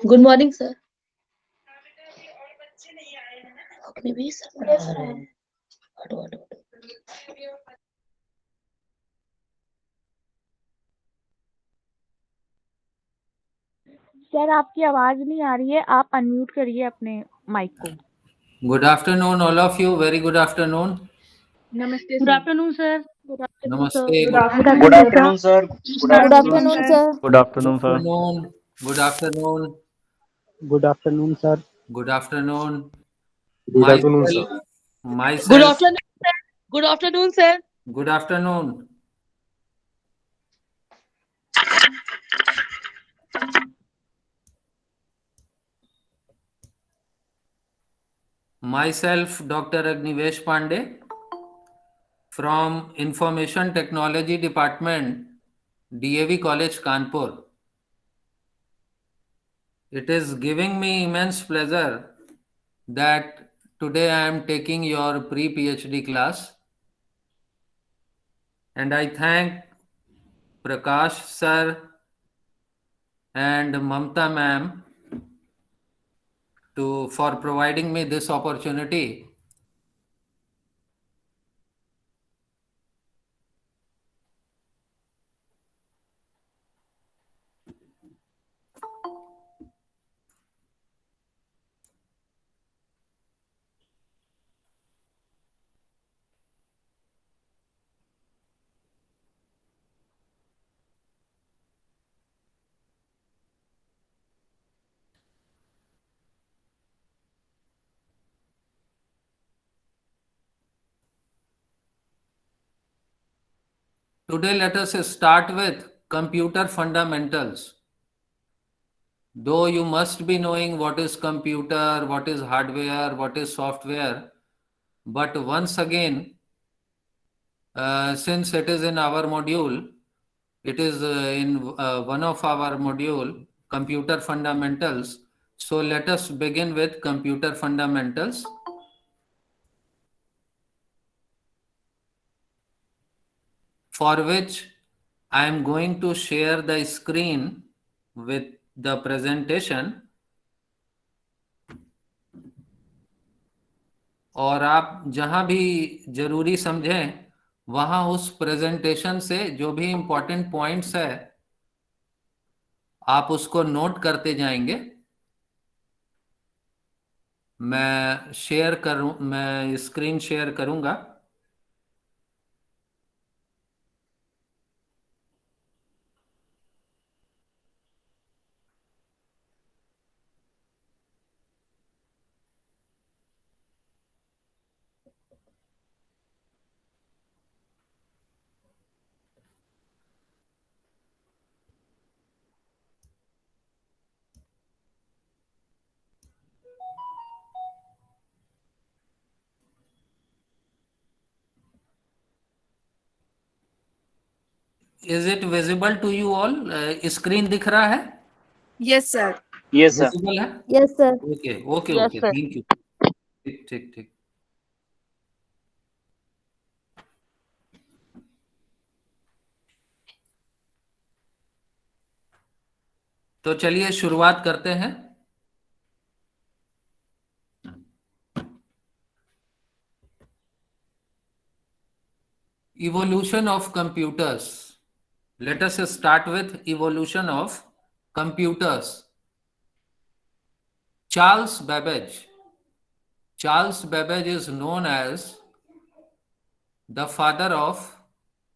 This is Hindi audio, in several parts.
Good morning sir. अपने भी सर पढ़ा रहे हैं। हटो हटो हटो। सर आपकी आवाज नहीं आ रही है, आप अनम्यूट करिए अपने माइक को। Good afternoon, all of you. Very good afternoon. नमस्ते good sir. Afternoon sir. Namaste. Good afternoon, sir. Good Good afternoon. afternoon, sir. Good afternoon, sir. Afternoon. Good afternoon. Good afternoon, sir. Good afternoon. Good afternoon, sir. Good Myself. Afternoon sir. Good afternoon sir. Good afternoon. Myself, Dr. Agnivesh Pandey from Information Technology Department, DAV College, Kanpur. It is giving me immense pleasure that today I am taking your pre-PhD class, and I thank Prakash sir and Mamta ma'am for providing me this opportunity. Today let us start with computer fundamentals. Though you must be knowing what is computer, what is hardware, what is software, but once again, since it is in our module, it is in one of our module, computer fundamentals. So let us begin with computer fundamentals. For which I am going to share the screen with the presentation, और आप जहां भी जरूरी समझें वहां उस प्रेजेंटेशन से जो भी इंपॉर्टेंट पॉइंट्स है आप उसको नोट करते जाएंगे। मैं स्क्रीन शेयर करूंगा। Is it visible to you all? Screen दिख रहा है? Yes, sir. Yes, sir. Visible है? Yes, sir. Okay okay yes okay, sir. Thank you. ठीक ठीक ठीक। तो चलिए शुरुआत करते हैं। Evolution of computers. Let us start with evolution of computers. Charles Babbage. Charles Babbage is known as the father of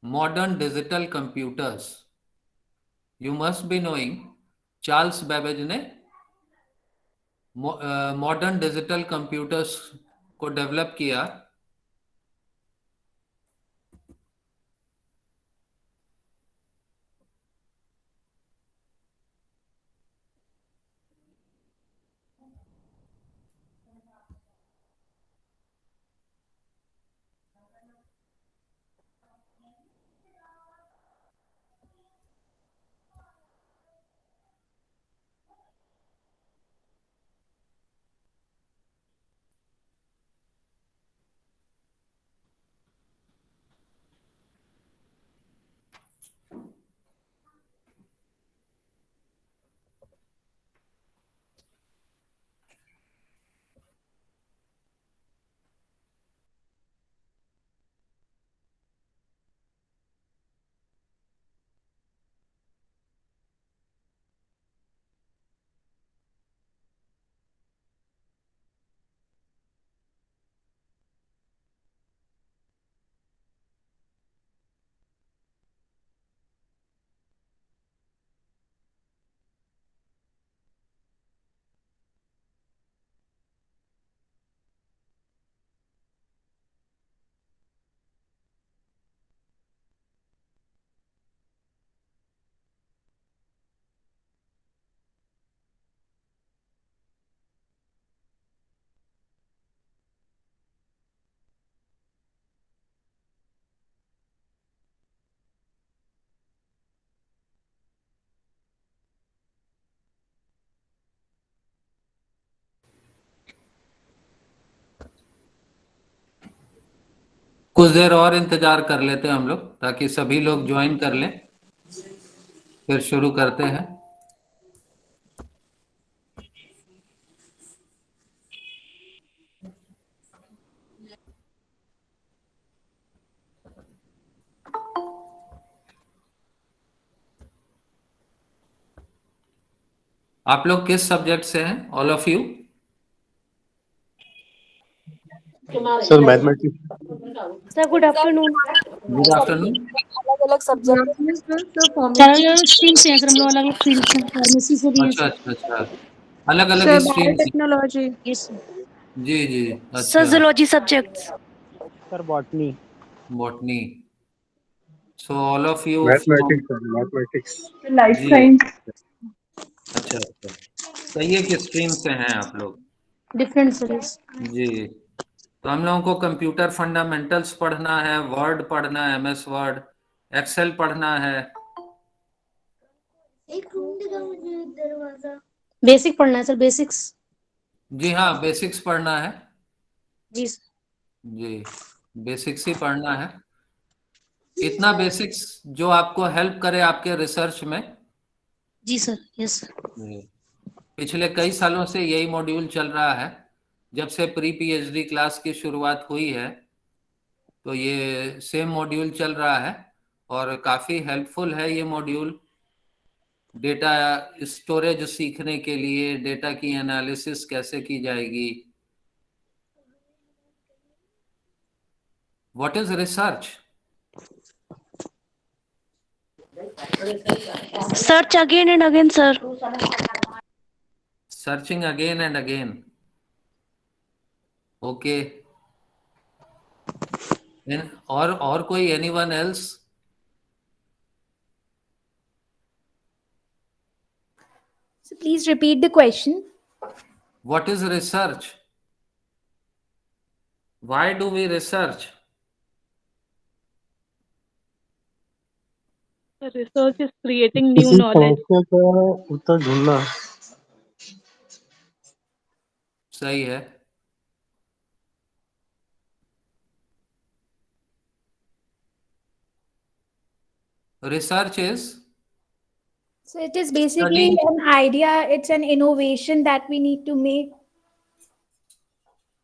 modern digital computers. You must be knowing Charles Babbage ने मॉडर्न डिजिटल कंप्यूटर्स को डेवलप किया। कुछ देर और इंतजार कर लेते हैं हम लोग, ताकि सभी लोग ज्वाइन कर लें, फिर शुरू करते हैं। आप लोग किस सब्जेक्ट से हैं, all of you? Sir mathematics. Sir good afternoon. Good afternoon. अलग अलग सब्जेक्ट स्ट्रीम से हैं सर, हम लोग अलग अलग फील्ड से हैं। फार्मेसी से भी हैं अच्छा सर। अच्छा अच्छा, अलग अलग सर स्ट्रीम से। बायोटेक्नोलॉजी। Yes sir. जी जी, सर अच्छा। Zoology subjects. Sir botany. Botany. So all of you from, mathematics mathematics. Life जी, साइंस। अच्छा अच्छा, सही है कि स्ट्रीम से हैं आप लोग। Different sir. जी, तो हम लोगों को कंप्यूटर फंडामेंटल्स पढ़ना है, वर्ड पढ़ना है, एमएस वर्ड, एक्सेल पढ़ना है। बेसिक पढ़ना है सर, बेसिक्स। जी हाँ, बेसिक्स पढ़ना है। जी सर। जी, बेसिक्स ही पढ़ना है, इतना बेसिक्स जो आपको हेल्प करे आपके रिसर्च में। जी सर। Yes sir. जी, पिछले कई सालों से यही मॉड्यूल चल रहा है, जब से प्री पीएचडी क्लास की शुरुआत हुई है, तो ये सेम मॉड्यूल चल रहा है और काफ़ी हेल्पफुल है ये मॉड्यूल डेटा स्टोरेज सीखने के लिए, डेटा की एनालिसिस कैसे की जाएगी। What is research? Search again and again sir. Searching again and again, okay. और कोई, anyone else? So please repeat the question. What is research? Why do we research? Research is creating new किसी knowledge. समस्या का उत्तर ढूंढना। सही है। Research is So it is basically studying, an idea, it's an innovation that we need to make.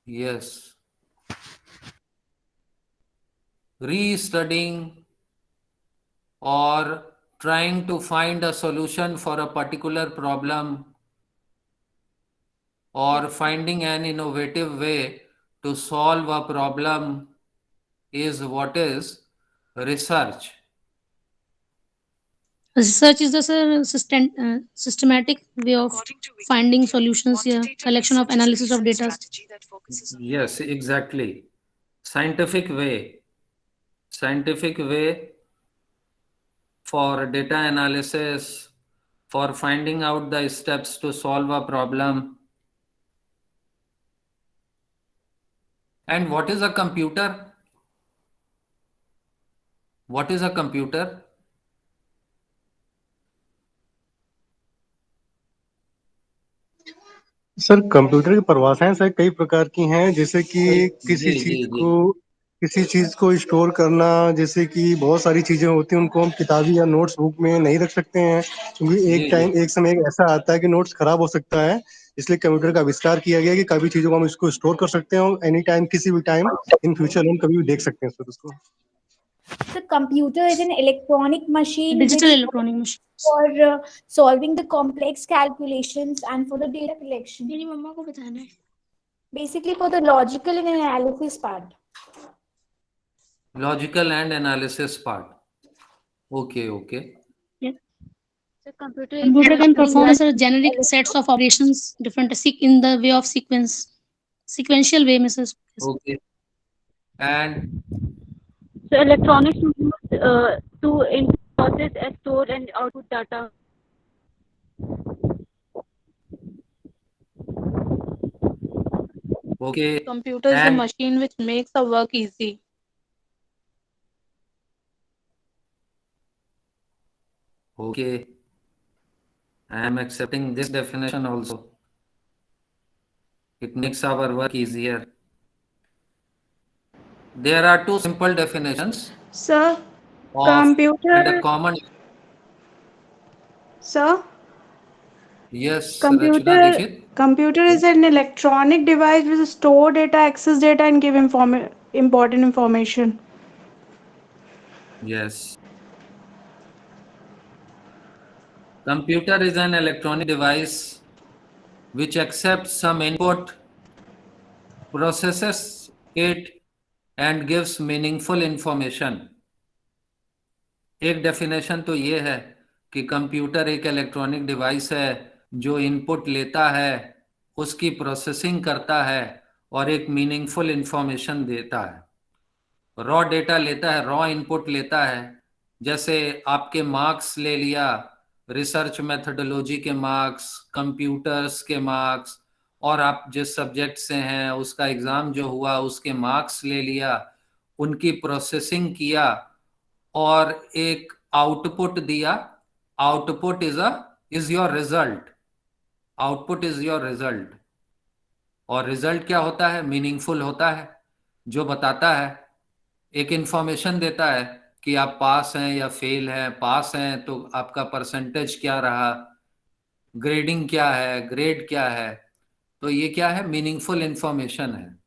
yes, re-studying or trying to find a solution for a particular problem, or finding an innovative way to solve a problem is what is research. Research is the sir systematic way of finding solutions, yeah, collection of analysis of data. Yes, exactly. Scientific way for data analysis, for finding out the steps to solve a problem. And what is a computer? What is a computer? Sir computer की परिभाषाएं सर कई प्रकार की हैं, जैसे कि जी जी जी, किसी चीज को स्टोर करना, जैसे कि बहुत सारी चीजें होती हैं उनको हम किताबी या नोट्स बुक में नहीं रख सकते हैं, क्योंकि जी जी, एक समय एक ऐसा आता है कि नोट्स खराब हो सकता है। इसलिए कंप्यूटर का आविष्कार किया गया कि कभी चीजों को हम इसको स्टोर कर सकते हैं और एनी टाइम किसी भी टाइम इन फ्यूचर हम कभी भी देख सकते हैं सर उसको। The computer is an electronic machine Digital which electronic machine. for solving the complex calculations and for the data collection. मेरी मम्मा को बताना है। Basically for the logical and analysis part. logical and analysis part. Okay, okay. Computer can perform sir generic sets of operations, different in the way of sequential way, Mrs. Okay. And So electronics used to process and store and output data. okay, Computer is a and machine which makes the work easy. okay, I am accepting this definition also. It makes our work easier. There are two simple definitions Sir, of and a computer. common. Sir, Yes, Rachna Dixit. computer is an electronic device which store data, access data, and give important information. Yes. Computer is an electronic device which accepts some input, processes it, and gives meaningful information. एक डेफिनेशन तो ये है कि कंप्यूटर एक इलेक्ट्रॉनिक डिवाइस है जो इनपुट लेता है, उसकी प्रोसेसिंग करता है और एक मीनिंगफुल इंफॉर्मेशन देता है। रॉ डेटा लेता है, रॉ इनपुट लेता है, जैसे आपके मार्क्स ले लिया, रिसर्च मेथोडोलॉजी के मार्क्स, कंप्यूटर्स के मार्क्स, और आप जिस सब्जेक्ट से हैं उसका एग्जाम जो हुआ उसके मार्क्स ले लिया, उनकी प्रोसेसिंग किया और एक आउटपुट दिया। Output is your result. Output is your result. और रिजल्ट क्या होता है? मीनिंगफुल होता है, जो बताता है, एक इंफॉर्मेशन देता है कि आप पास हैं या फेल हैं। पास हैं तो आपका परसेंटेज क्या रहा, ग्रेडिंग क्या है, ग्रेड क्या है। तो ये क्या है? मीनिंगफुल इंफॉर्मेशन है।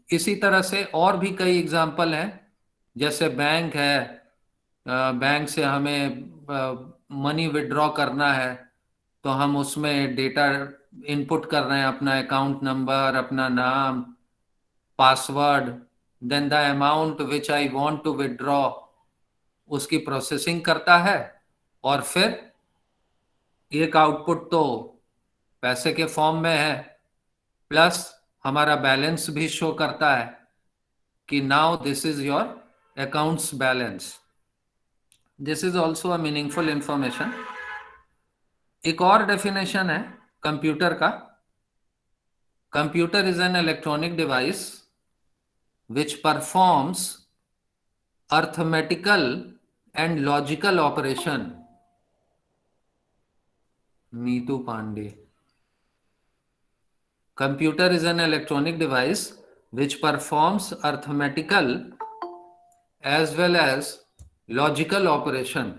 इसी तरह से और भी कई एग्जाम्पल हैं, जैसे बैंक है, बैंक से हमें मनी विड्रॉ करना है तो हम उसमें डेटा इनपुट कर रहे हैं, अपना अकाउंट नंबर, अपना नाम, password, then the amount which I want to withdraw, उसकी प्रोसेसिंग करता है और फिर एक आउटपुट तो पैसे के फॉर्म में है, प्लस हमारा बैलेंस भी शो करता है कि now this is your accounts balance. This is also a meaningful information. एक और डेफिनेशन है कंप्यूटर का। Computer is an electronic device which performs arithmetical and logical operation. Neetu Pandey. Computer is an electronic device which performs arithmetical as well as logical operation.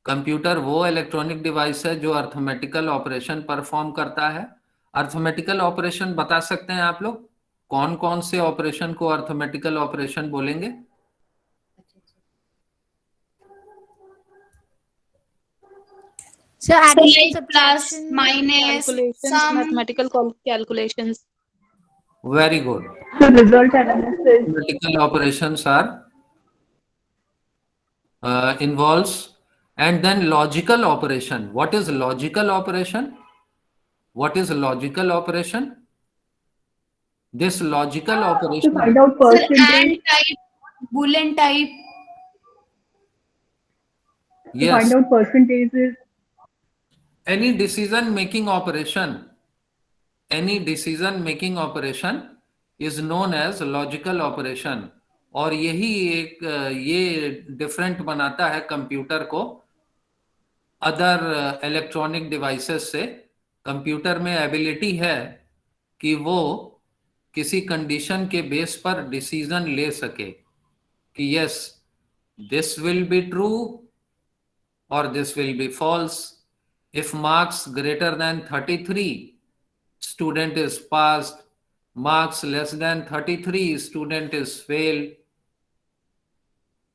Computer वो इलेक्ट्रॉनिक डिवाइस है जो अर्थमेटिकल ऑपरेशन परफॉर्म करता है। अर्थमेटिकल ऑपरेशन बता सकते हैं आप लोग? कौन कौन से ऑपरेशन को अर्थमेटिकल ऑपरेशन बोलेंगे? So addition, like plus, subtraction, minus, Calculations, sum. mathematical calculations. Very good. Result analysis. Arithmetical operations are involves, and then logical operation. What is logical operation? What is logical operation? This logical operation. Find out Sir, percentage. and type, boolean type. Yes. Find out percentages. Any decision making operation is known as logical operation. और यही एक ये डिफरेंट बनाता है कंप्यूटर को अदर इलेक्ट्रॉनिक डिवाइसेस से। कंप्यूटर में एबिलिटी है कि वो किसी कंडीशन के बेस पर डिसीजन ले सके कि yes this will be true और this will be false. If marks greater than 33, student is passed. Marks less than 33, student is failed.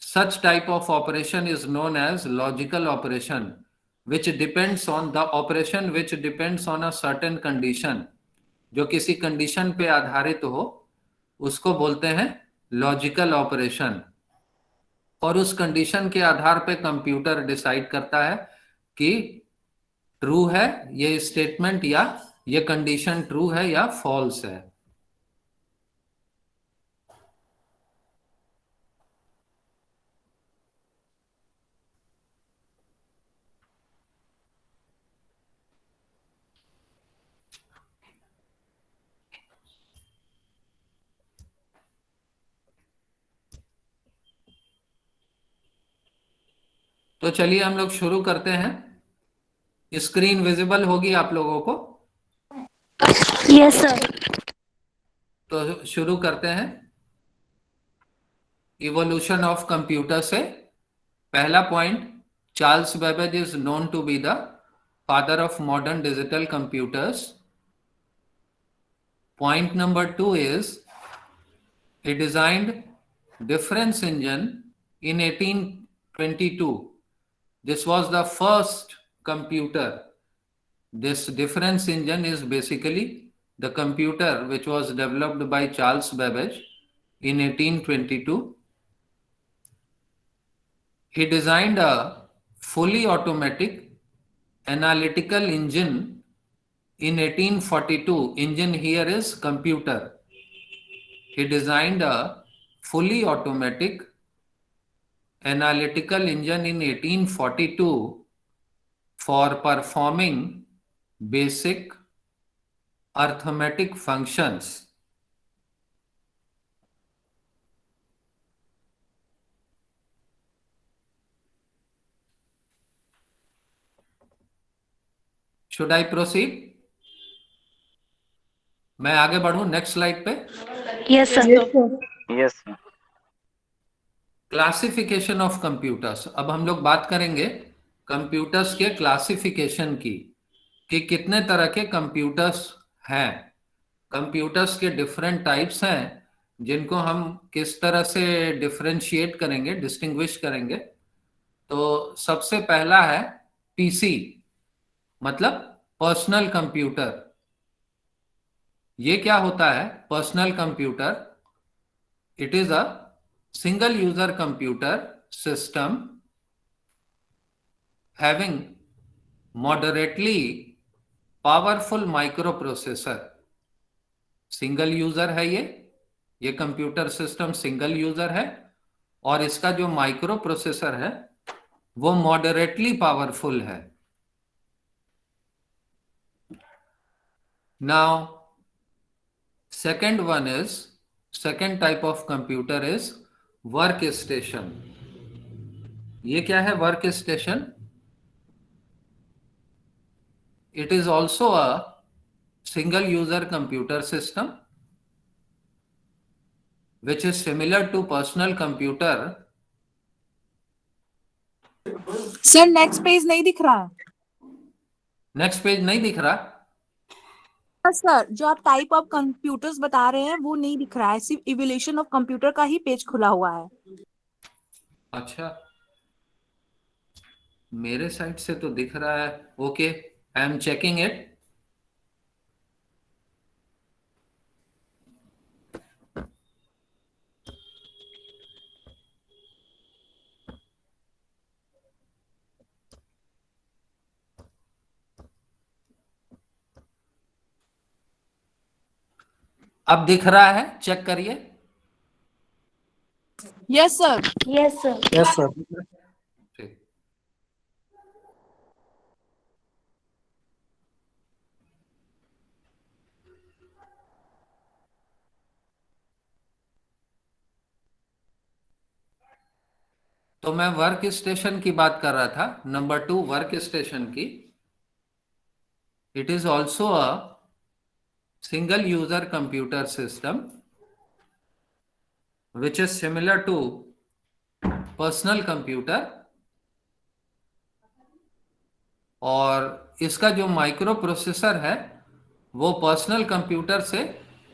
Such type of operation is known as logical operation, which depends on the operation which depends on a certain condition. जो किसी कंडीशन पे आधारित हो उसको बोलते हैं लॉजिकल ऑपरेशन। और उस कंडीशन के आधार पे कंप्यूटर डिसाइड करता है कि ट्रू है ये स्टेटमेंट या ये कंडीशन ट्रू है या फॉल्स है। तो चलिए हम लोग शुरू करते हैं। स्क्रीन विजिबल होगी आप लोगों को? Yes, sir. तो शुरू करते हैं। इवोल्यूशन ऑफ कंप्यूटर से पहला point, Charles Babbage is known to be the father of modern digital computers. Point number 2 is he designed difference engine in 1822. This was the first computer. This difference engine is basically the computer which was developed by Charles Babbage in 1822. He designed a fully automatic analytical engine in 1842. Engine here is computer. He designed a fully automatic analytical engine in 1842 for performing basic arithmetic functions. Should I proceed? मैं आगे बढ़ूं नेक्स्ट स्लाइड पे. Yes, sir. Yes, sir. Classification of computers. अब हम लोग बात करेंगे कंप्यूटर्स के क्लासिफिकेशन की, कि कितने तरह के कंप्यूटर्स हैं. कंप्यूटर्स के डिफरेंट टाइप्स हैं जिनको हम किस तरह से डिफरेंशिएट करेंगे, डिस्टिंग्विश करेंगे. तो सबसे पहला है पीसी, मतलब पर्सनल कंप्यूटर. ये क्या होता है personal computer? It is a single user computer system having moderately powerful microprocessor. Single user है ये कंप्यूटर सिस्टम सिंगल यूजर है, और इसका जो माइक्रो प्रोसेसर है वो मॉडरेटली पावरफुल है. Now second type of computer is work station. ये क्या है work station? It is also a single user computer system which is similar to personal computer. Sir next page नहीं दिख रहा. नेक्स्ट पेज नहीं दिख रहा? सर जो आप टाइप ऑफ कंप्यूटर्स बता रहे हैं वो नहीं दिख रहा है, सिर्फ इवोल्यूशन ऑफ कंप्यूटर का ही पेज खुला हुआ है. अच्छा, मेरे साइड से तो दिख रहा है. Okay, I am checking it. अब दिख रहा है, चेक करिए. Yes sir. Yes, sir. Yes sir. ठीक. तो मैं वर्क स्टेशन की बात कर रहा था. नंबर 2 वर्क स्टेशन की. It is also a single user computer system which is similar to personal computer, और इसका जो माइक्रो प्रोसेसर है वो पर्सनल कंप्यूटर से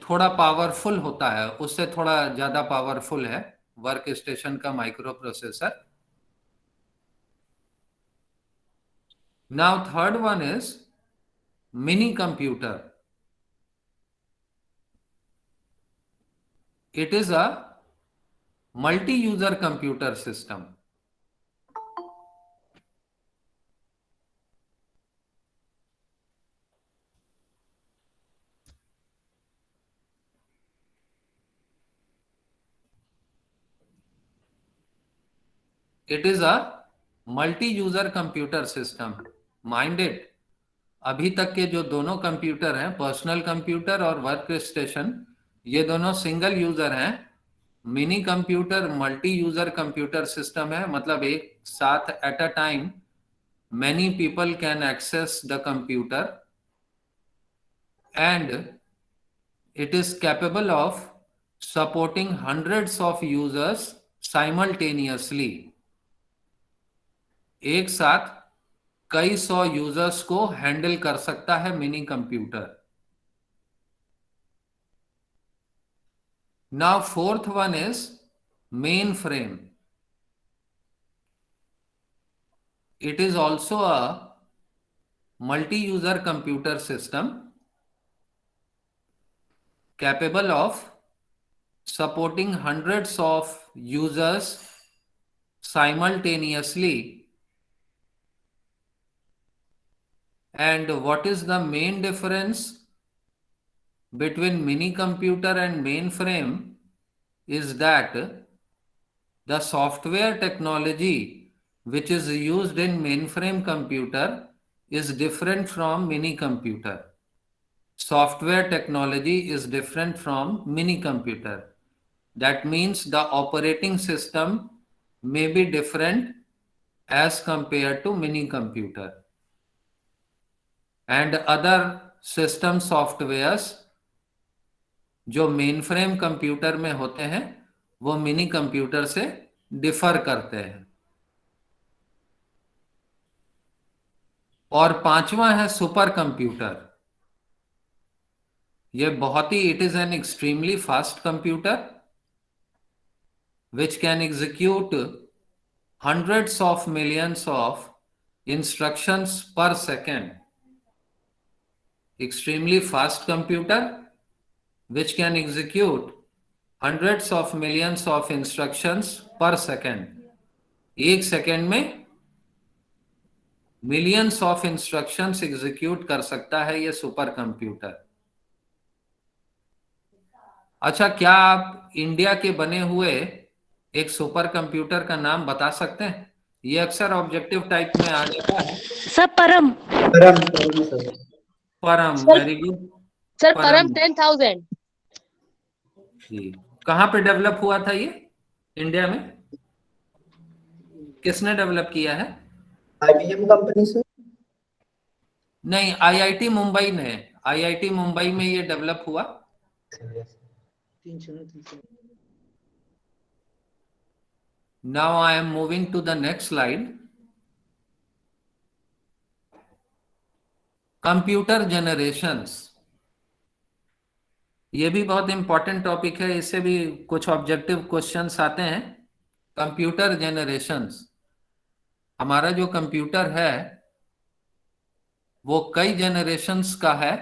थोड़ा पावरफुल होता है, उससे थोड़ा ज्यादा पावरफुल है वर्क स्टेशन का micro processor. Now third one is mini computer. It is a multi-user computer system. It is a multi-user computer system. Mind it, अभी तक के जो दोनों कंप्यूटर हैं, पर्सनल कंप्यूटर और वर्क स्टेशन, ये दोनों सिंगल यूजर हैं. Mini computer multi user computer system है, मतलब एक साथ at a time many people can access the computer and it is capable of supporting hundreds of users simultaneously, एक साथ कई सौ यूजर्स को हैंडल कर सकता है mini computer. Now fourth one is main frame. It is also a multi-user computer system capable of supporting hundreds of users simultaneously. And what is the main difference between mini computer and mainframe is that the software technology which is used in mainframe computer is different from mini computer. Software technology is different from mini computer. That means the operating system may be different as compared to mini computer. And other system softwares जो mainframe computer में होते हैं वो mini computer से differ करते हैं। और पांचवा है सुपर कंप्यूटर। ये बहुत ही, it is an extremely fast computer which can execute hundreds of millions of instructions per second. Extremely fast computer which can execute hundreds of millions of instructions per second. एक सेकेंड में मिलियंस ऑफ इंस्ट्रक्शंस एग्जीक्यूट कर सकता है ये सुपर कंप्यूटर। अच्छा, क्या आप इंडिया के बने हुए एक सुपर कंप्यूटर का नाम बता सकते हैं? ये अक्सर ऑब्जेक्टिव टाइप में आ जाता है। सर परम। परम, वेरी गुड सर परम 10,000। जी, कहाँ पे डेवलप हुआ था ये इंडिया में? किसने डेवलप किया है? IBM कंपनी से? नहीं, आईआईटी मुंबई ने, आईआईटी मुंबई में ये डेवलप हुआ। Now I am moving to the next slide. Computer generations, ये भी बहुत इंपॉर्टेंट टॉपिक है, इससे भी कुछ ऑब्जेक्टिव क्वेश्चंस आते हैं। कंप्यूटर जनरेशंस, हमारा जो कंप्यूटर है वो कई जनरेशंस का है।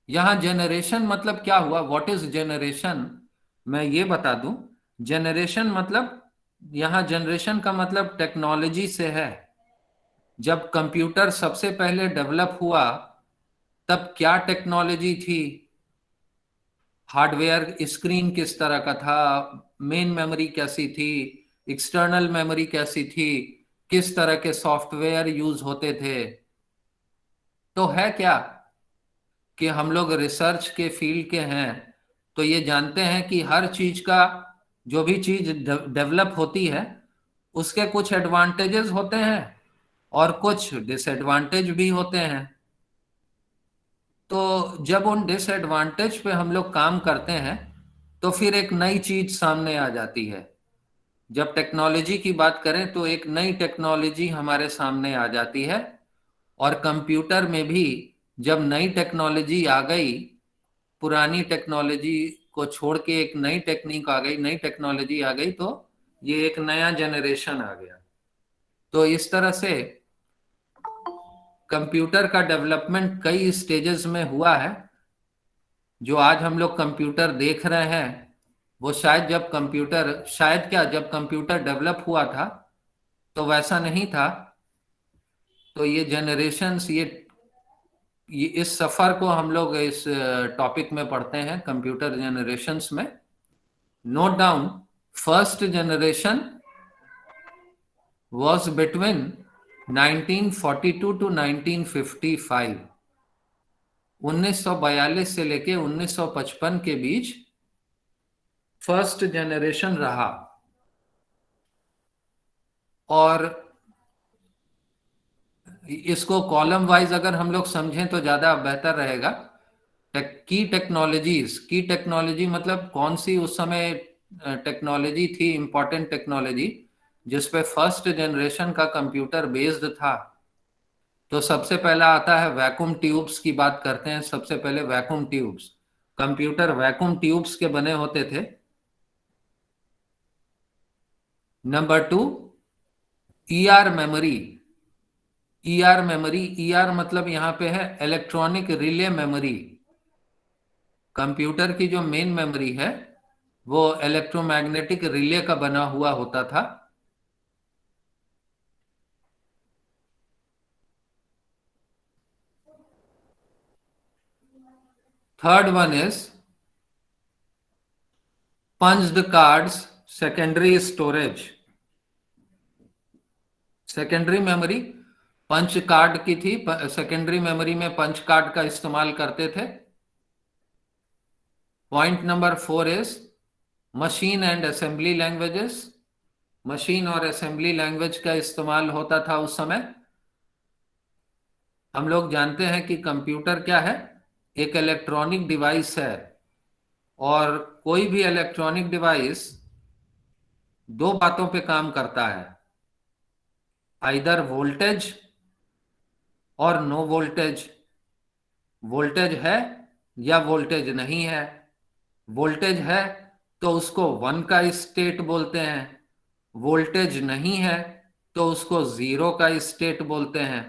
यहां जनरेशन मतलब क्या हुआ, व्हाट इज जनरेशन, मैं ये बता दूं। जनरेशन मतलब, यहां जनरेशन का मतलब टेक्नोलॉजी से है। जब कंप्यूटर सबसे पहले डेवलप हुआ तब क्या टेक्नोलॉजी थी, हार्डवेयर स्क्रीन किस तरह का था, मेन मेमोरी कैसी थी, एक्सटर्नल मेमोरी कैसी थी, किस तरह के सॉफ्टवेयर यूज होते थे। तो है क्या कि हम लोग रिसर्च के फील्ड के हैं तो ये जानते हैं कि हर चीज का, जो भी चीज डेवलप होती है उसके कुछ एडवांटेजेस होते हैं और कुछ डिसएडवांटेज भी होते हैं। तो जब उन डिसएडवांटेज पे हम लोग काम करते हैं तो फिर एक नई चीज सामने आ जाती है। जब टेक्नोलॉजी की बात करें तो एक नई टेक्नोलॉजी हमारे सामने आ जाती है, और कंप्यूटर में भी जब नई टेक्नोलॉजी आ गई, पुरानी टेक्नोलॉजी को छोड़ के एक नई टेक्निक आ गई, नई टेक्नोलॉजी आ गई, तो ये एक नया जनरेशन आ गया। तो इस तरह से कंप्यूटर का डेवलपमेंट कई स्टेजेस में हुआ है। जो आज हम लोग कंप्यूटर देख रहे हैं वो शायद जब कंप्यूटर डेवलप हुआ था तो वैसा नहीं था। तो ये जनरेशंस, ये इस सफर को हम लोग इस टॉपिक में पढ़ते हैं, कंप्यूटर जनरेशंस में। Note down, first generation was between 1942 to 1955, 1942 से लेके 1955 के बीच फर्स्ट जनरेशन रहा। और इसको कॉलम वाइज अगर हम लोग समझें तो ज्यादा बेहतर रहेगा। की टेक्नोलॉजी मतलब कौन सी उस समय टेक्नोलॉजी थी, इंपॉर्टेंट टेक्नोलॉजी, जिसपे फर्स्ट जनरेशन का कंप्यूटर बेस्ड था। तो सबसे पहला आता है वैक्यूम ट्यूब्स की बात करते हैं। सबसे पहले vacuum tubes, computer vacuum tubes के बने होते थे। Number 2, ER memory. ER memory, ER मतलब यहां पे है इलेक्ट्रॉनिक रिले मेमोरी। कंप्यूटर की जो मेन मेमोरी है वो इलेक्ट्रोमैग्नेटिक रिले का बना हुआ होता था। Third one is punched cards secondary storage। Secondary memory punch card की थी, सेकेंडरी मेमोरी में पंच कार्ड का इस्तेमाल करते थे। Point number 4 is machine and assembly languages. Machine और असेंबली लैंग्वेज का इस्तेमाल होता था उस समय। हम लोग जानते हैं कि कंप्यूटर क्या है, एक इलेक्ट्रॉनिक डिवाइस है, और कोई भी इलेक्ट्रॉनिक डिवाइस दो बातों पे काम करता है, आइदर वोल्टेज और नो वोल्टेज। वोल्टेज है या वोल्टेज नहीं है। वोल्टेज है तो उसको 1 का स्टेट बोलते हैं, वोल्टेज नहीं है तो उसको 0 का स्टेट बोलते हैं।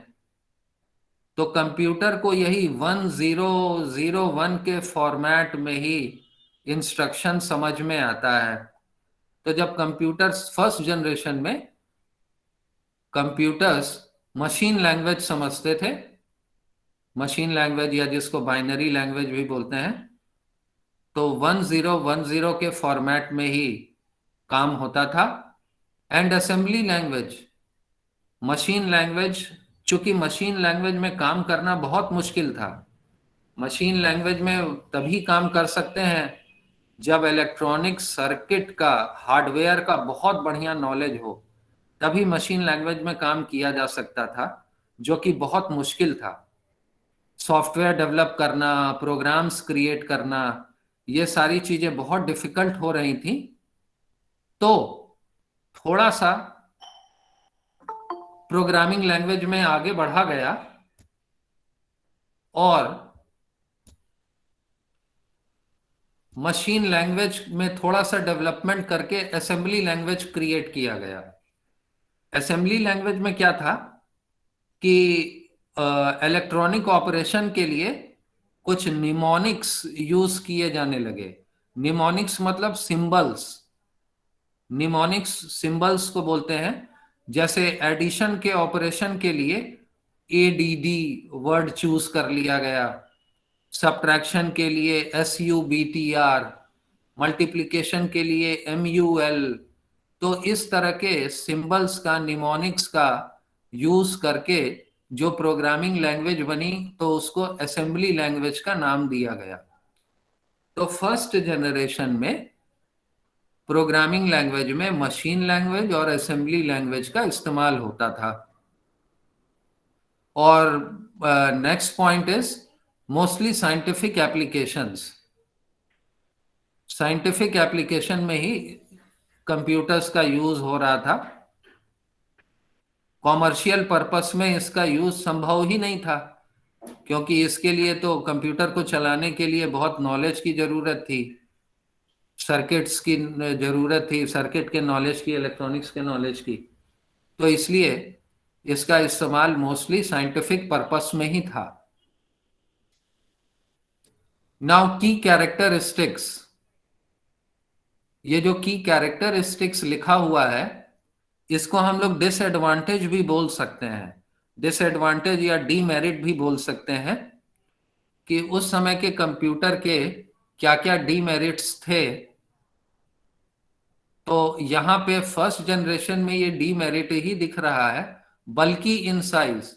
तो कंप्यूटर को यही 1001 के फॉर्मेट में ही इंस्ट्रक्शन समझ में आता है। तो जब कंप्यूटर्स फर्स्ट जनरेशन में कंप्यूटर्स मशीन लैंग्वेज समझते थे, मशीन लैंग्वेज या जिसको बाइनरी लैंग्वेज भी बोलते हैं, तो 1010 के फॉर्मेट में ही काम होता था। And assembly language, machine language, चूंकि मशीन लैंग्वेज में काम करना बहुत मुश्किल था। मशीन लैंग्वेज में तभी काम कर सकते हैं जब इलेक्ट्रॉनिक सर्किट का, हार्डवेयर का बहुत बढ़िया नॉलेज हो, तभी मशीन लैंग्वेज में काम किया जा सकता था, जो कि बहुत मुश्किल था। सॉफ्टवेयर डेवलप करना, प्रोग्राम्स क्रिएट करना, ये सारी चीजें बहुत डिफिकल्ट हो रही थी। तो थोड़ा सा प्रोग्रामिंग लैंग्वेज में आगे बढ़ा गया और मशीन लैंग्वेज में थोड़ा सा डेवलपमेंट करके असेंबली लैंग्वेज क्रिएट किया गया। असेंबली लैंग्वेज में क्या था कि इलेक्ट्रॉनिक ऑपरेशन के लिए कुछ निमोनिक्स यूज किए जाने लगे। निमोनिक्स मतलब सिंबल्स, निमोनिक्स सिंबल्स को बोलते हैं। जैसे एडिशन के ऑपरेशन के लिए ADD वर्ड चूज कर लिया गया, सब्ट्रैक्शन के लिए SUBTR, मल्टीप्लिकेशन के लिए MUL। तो इस तरह के सिंबल्स का, निमोनिक्स का यूज करके जो प्रोग्रामिंग लैंग्वेज बनी, तो उसको असेंबली लैंग्वेज का नाम दिया गया। तो फर्स्ट जनरेशन में प्रोग्रामिंग लैंग्वेज में मशीन लैंग्वेज और असेंबली लैंग्वेज का इस्तेमाल होता था। और next point is mostly scientific applications. Scientific application में ही कंप्यूटर्स का यूज हो रहा था। कॉमर्शियल पर्पस में इसका यूज संभव ही नहीं था, क्योंकि इसके लिए तो कंप्यूटर को चलाने के लिए बहुत नॉलेज की जरूरत थी, सर्किट्स की जरूरत थी, सर्किट के नॉलेज की, इलेक्ट्रॉनिक्स के नॉलेज की। तो इसलिए इसका इस्तेमाल मोस्टली साइंटिफिक पर्पस में ही था। नाउ की कैरेक्टरिस्टिक्स, ये जो की कैरेक्टरिस्टिक्स लिखा हुआ है, इसको हम लोग डिसएडवांटेज भी बोल सकते हैं, डिसएडवांटेज या डीमेरिट भी बोल सकते हैं, कि उस समय के कंप्यूटर के क्या क्या डीमेरिट्स थे। तो यहाँ पे फर्स्ट जनरेशन में ये डीमेरिट ही दिख रहा है, बल्कि इन साइज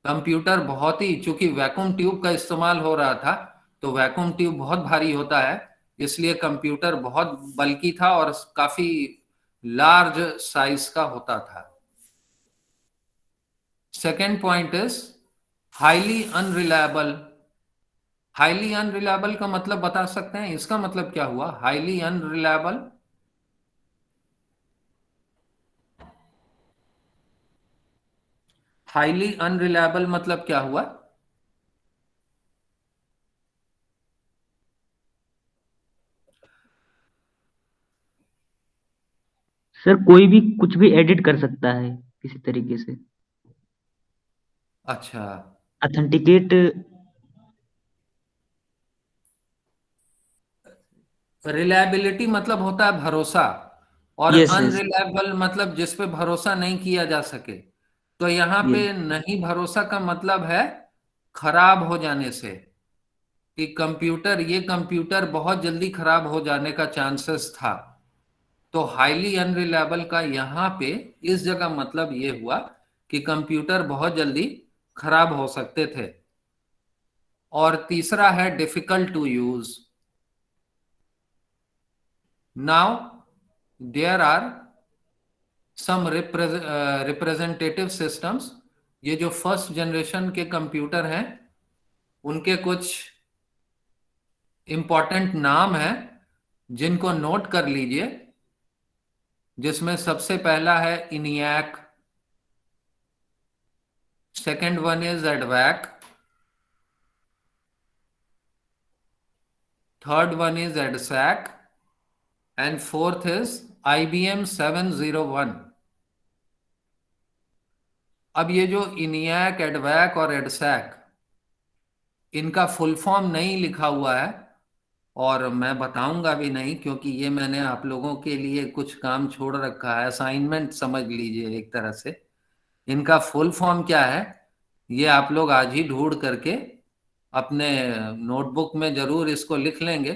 कंप्यूटर बहुत ही, चूंकि वैक्यूम ट्यूब का इस्तेमाल हो रहा था, तो वैक्यूम ट्यूब बहुत भारी होता है, इसलिए कंप्यूटर बहुत बल्कि था और काफी लार्ज साइज का होता था। Second point is highly unreliable. Highly unreliable का मतलब बता सकते हैं? इसका मतलब क्या हुआ? हाईली अनरिलायबल, हाईली अनरिलायबल मतलब क्या हुआ? सर कोई भी कुछ भी एडिट कर सकता है किसी तरीके से। अच्छा, ऑथेंटिकेट। रिलायबिलिटी मतलब होता है भरोसा, और यस यस अनरिलायबल मतलब जिस पे भरोसा नहीं किया जा सके। तो यहाँ यस। पे नहीं भरोसा का मतलब है खराब हो जाने से, कि कंप्यूटर, ये कंप्यूटर बहुत जल्दी खराब हो जाने का चांसेस था। तो हाईली अनरिलायबल का यहाँ पे इस जगह मतलब ये हुआ कि कंप्यूटर बहुत जल्दी खराब हो सकते थे। और तीसरा है difficult to use. Now there are some representative systems. ये जो फर्स्ट जनरेशन के कंप्यूटर हैं उनके कुछ इंपॉर्टेंट नाम हैं जिनको नोट कर लीजिए, जिसमें सबसे पहला है इनियाक, second one is एडवैक, third one is EDSAC, and fourth is IBM 701। अब ये जो इनियाक, एडवैक और एडसैक, इनका फुल फॉर्म नहीं लिखा हुआ है और मैं बताऊंगा भी नहीं, क्योंकि ये मैंने आप लोगों के लिए कुछ काम छोड़ रखा है, असाइनमेंट समझ लीजिए एक तरह से। इनका फुल फॉर्म क्या है ये आप लोग आज ही ढूंढ करके अपने नोटबुक में जरूर इसको लिख लेंगे,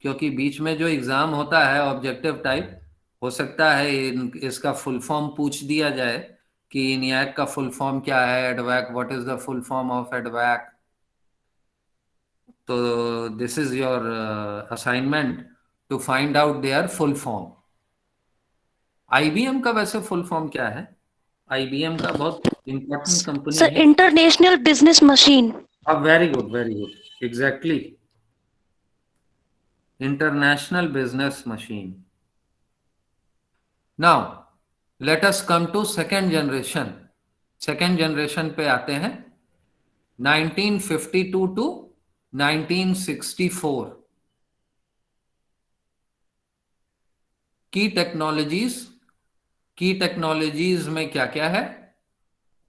क्योंकि बीच में जो एग्जाम होता है ऑब्जेक्टिव टाइप, हो सकता है इसका फुल फॉर्म पूछ दिया जाए कि इनियाक का फुल फॉर्म क्या है, EDVAC, what is the full form of EDVAC. तो this is your assignment to find out their full form. IBM का वैसे फुल फॉर्म क्या है? IBM का बहुत इंपॉर्टेंट कंपनी सर है। International business machine. Very good, very good, exactly, international business machine. Now let us come to second generation. Second generation पे आते हैं, 1952 टू 1964 की टेक्नोलॉजीज में क्या क्या है?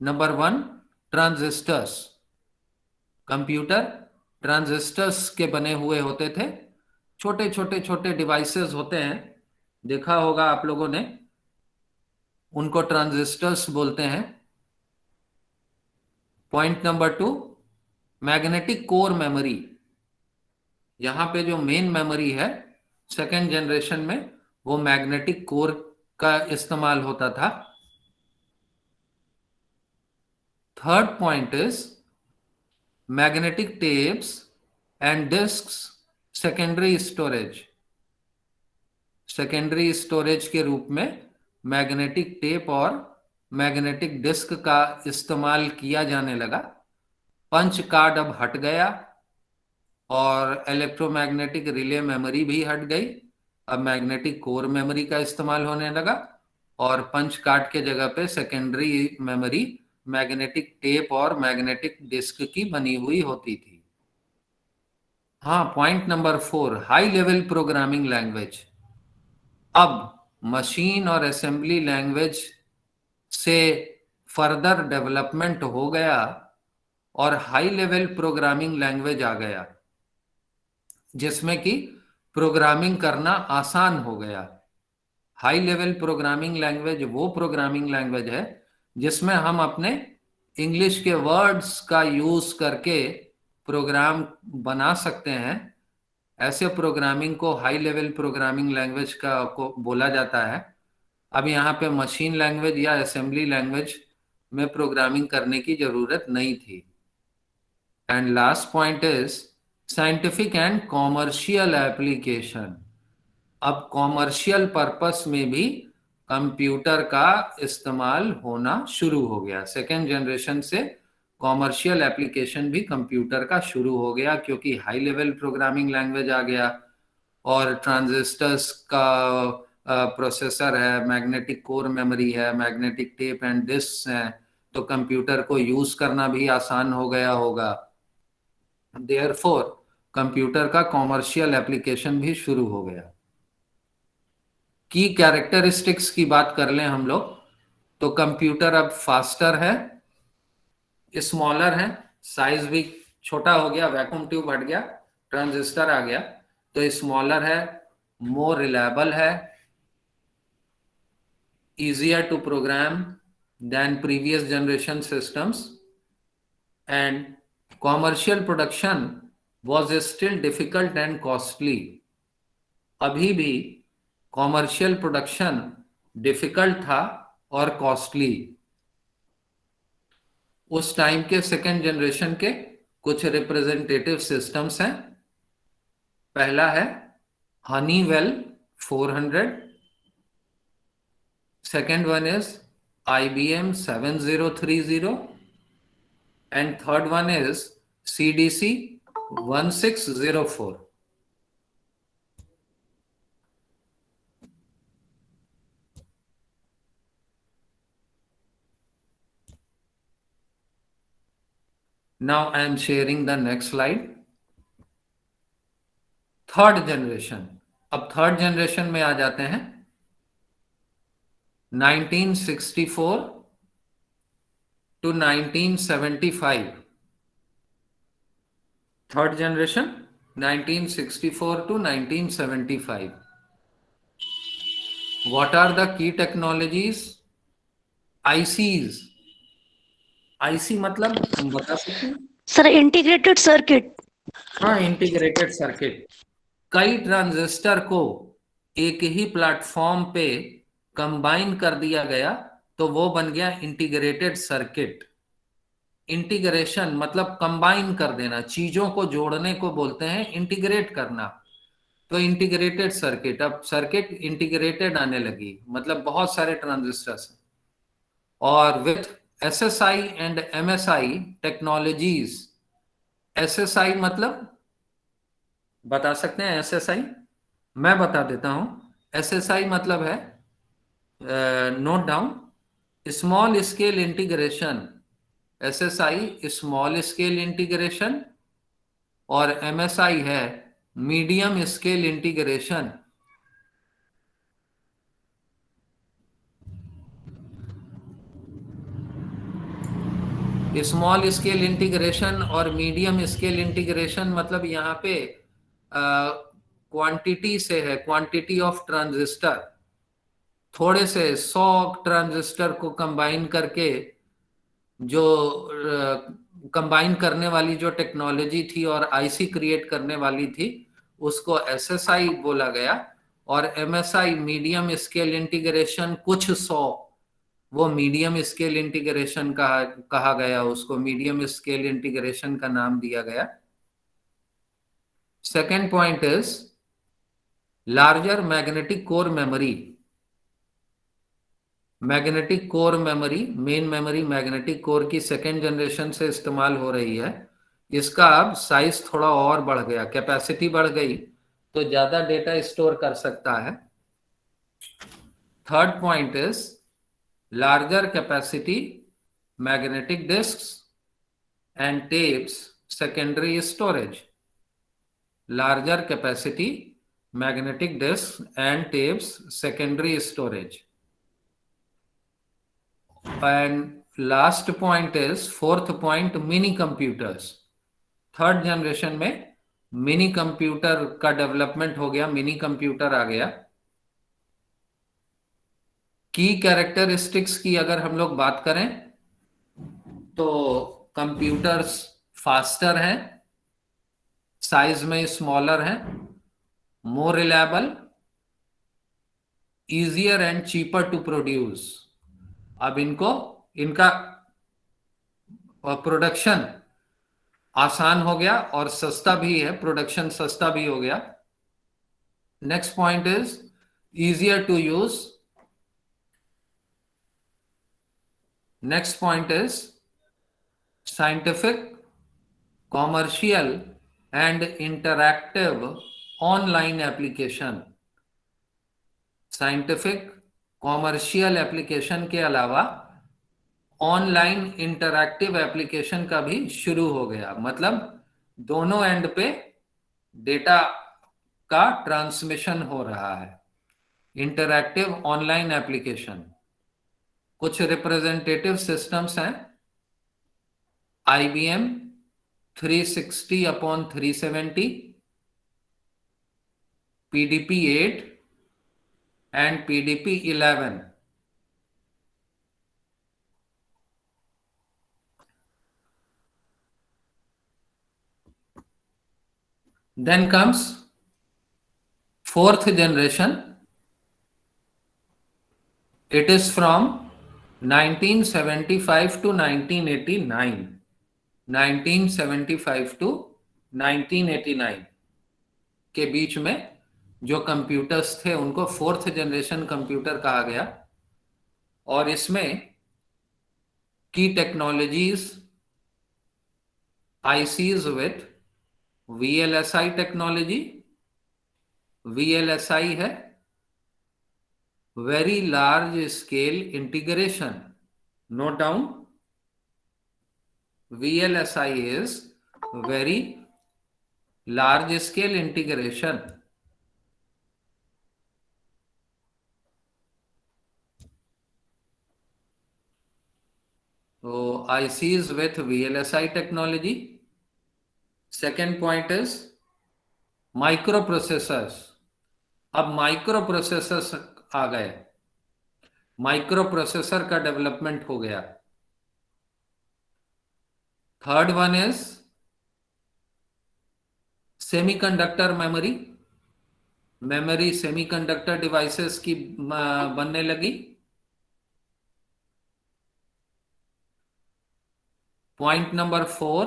Number 1, transistors. कंप्यूटर ट्रांजिस्टर्स के बने हुए होते थे, छोटे छोटे छोटे डिवाइसेस होते हैं, देखा होगा आप लोगों ने, उनको ट्रांजिस्टर्स बोलते हैं। Point number 2, magnetic core memory. यहां पे जो मेन मेमोरी है सेकेंड जनरेशन में, वो मैग्नेटिक कोर का इस्तेमाल होता था। Third point is magnetic tapes and disks secondary storage. Secondary storage के रूप में मैग्नेटिक टेप और मैग्नेटिक डिस्क का इस्तेमाल किया जाने लगा। पंच कार्ड अब हट गया और इलेक्ट्रोमैग्नेटिक रिले मेमोरी भी हट गई। अब मैग्नेटिक कोर मेमोरी का इस्तेमाल होने लगा और पंच कार्ड के जगह पे सेकेंडरी मेमोरी मैग्नेटिक टेप और मैग्नेटिक डिस्क की बनी हुई होती थी। हाँ, point number 4, high level programming language. अब मशीन और असेंबली लैंग्वेज से फर्दर डेवलपमेंट हो गया और हाई लेवल प्रोग्रामिंग लैंग्वेज आ गया, जिसमें कि प्रोग्रामिंग करना आसान हो गया। हाई लेवल प्रोग्रामिंग लैंग्वेज वो प्रोग्रामिंग लैंग्वेज है जिसमें हम अपने इंग्लिश के वर्ड्स का यूज करके प्रोग्राम बना सकते हैं। ऐसे प्रोग्रामिंग को हाई लेवल प्रोग्रामिंग लैंग्वेज को बोला जाता है। अब यहाँ पे मशीन लैंग्वेज या असेंबली लैंग्वेज में प्रोग्रामिंग करने की जरूरत नहीं थी। And last point is scientific and commercial application. अब कॉमर्शियल पर्पस में भी कंप्यूटर का इस्तेमाल होना शुरू हो गया। सेकेंड जनरेशन से कॉमर्शियल एप्लीकेशन भी कंप्यूटर का शुरू हो गया, क्योंकि हाई लेवल प्रोग्रामिंग लैंग्वेज आ गया और ट्रांजिस्टर्स का प्रोसेसर है, मैग्नेटिक कोर मेमोरी है, मैग्नेटिक टेप एंड डिस्क है, तो कंप्यूटर को यूज करना भी आसान हो गया होगा। देयरफॉर कंप्यूटर का कॉमर्शियल एप्लीकेशन भी शुरू हो गया। की कैरेक्टरिस्टिक्स की बात कर लें हम लोग, तो कंप्यूटर अब फास्टर है, स्मॉलर है, साइज भी छोटा हो गया, वैक्यूम ट्यूब हट गया, ट्रांजिस्टर आ गया, तो स्मॉलर है, मोर रिलायबल है, easier to program than previous generation systems, and commercial production was still difficult and costly. अभी भी कॉमर्शियल प्रोडक्शन डिफिकल्ट था और कॉस्टली। उस टाइम के सेकेंड जनरेशन के कुछ रिप्रेजेंटेटिव सिस्टम्स हैं। पहला है Honeywell 400, second one is IBM 7030, and third one is CDC 1604. Now I am sharing the next slide. Third generation. अब थर्ड जनरेशन में आ जाते हैं। 1964 to 1975, third generation 1964 to 1975. What are the key technologies? ICs. IC मतलब हम बता सकते हैं सर इंटीग्रेटेड सर्किट। हाँ, इंटीग्रेटेड सर्किट। कई ट्रांजिस्टर को एक ही प्लेटफॉर्म पे कंबाइन कर दिया गया तो वो बन गया इंटीग्रेटेड सर्किट। इंटीग्रेशन मतलब कंबाइन कर देना, चीजों को जोड़ने को बोलते हैं इंटीग्रेट करना। तो इंटीग्रेटेड सर्किट, अब सर्किट इंटीग्रेटेड आने लगी, मतलब बहुत सारे ट्रांजिस्टर्स। और with SSI and MSI technologies. SSI मतलब बता सकते हैं SSI? मैं बता देता हूं। SSI मतलब है, note down, small scale integration. SSI small scale integration और MSI है medium scale integration. Small scale integration और मीडियम स्केल इंटीग्रेशन मतलब यहाँ पे क्वांटिटी से है, क्वांटिटी ऑफ ट्रांजिस्टर। थोड़े से 100 ट्रांजिस्टर को कंबाइन करके जो कंबाइन करने वाली जो टेक्नोलॉजी थी और आईसी क्रिएट करने वाली थी उसको SSI बोला गया। और MSI मीडियम स्केल इंटीग्रेशन कुछ 100, वो मीडियम स्केल इंटीग्रेशन कहा गया, उसको मीडियम स्केल इंटीग्रेशन का नाम दिया गया। Second point is larger magnetic core memory. Magnetic core memory, main memory magnetic core की सेकेंड जनरेशन से इस्तेमाल हो रही है। इसका अब साइज थोड़ा और बढ़ गया, कैपेसिटी बढ़ गई तो ज्यादा डेटा स्टोर कर सकता है। Third point is larger capacity magnetic disks and tapes secondary storage. Larger capacity magnetic disks and tapes secondary storage. And last point is, fourth point, mini computers. Third generation में मिनी कंप्यूटर का डेवलपमेंट हो गया, मिनी कंप्यूटर आ गया। की कैरेक्टरिस्टिक्स की अगर हम लोग बात करें तो कंप्यूटर्स फास्टर हैं, साइज में स्मॉलर हैं, more reliable, easier and cheaper to produce. अब इनका प्रोडक्शन आसान हो गया और सस्ता भी है, प्रोडक्शन सस्ता भी हो गया। Next point is easier to use. Next point is scientific, commercial and interactive online application. Scientific commercial application के अलावा ऑनलाइन इंटरैक्टिव एप्लीकेशन का भी शुरू हो गया। मतलब दोनों एंड पे डेटा का ट्रांसमिशन हो रहा है। इंटरैक्टिव ऑनलाइन एप्लीकेशन, कुछ रिप्रेजेंटेटिव सिस्टम्स हैं IBM 360/370, PDP-8 and PDP-11. Then comes fourth generation. It is from 1975 to 1989. 1975 to 1989 के बीच में जो कंप्यूटर्स थे उनको फोर्थ जनरेशन कंप्यूटर कहा गया। और इसमें की technologies ICs with VLSI technology. VLSI है very large scale integration. Note down, VLSI is very large scale integration. So ICs with VLSI technology. Second point is microprocessors. अब माइक्रोप्रोसेसर्स आ गए, माइक्रोप्रोसेसर का डेवलपमेंट हो गया। Third one is semiconductor memory. Memory semiconductor devices की बनने लगी। Point number 4,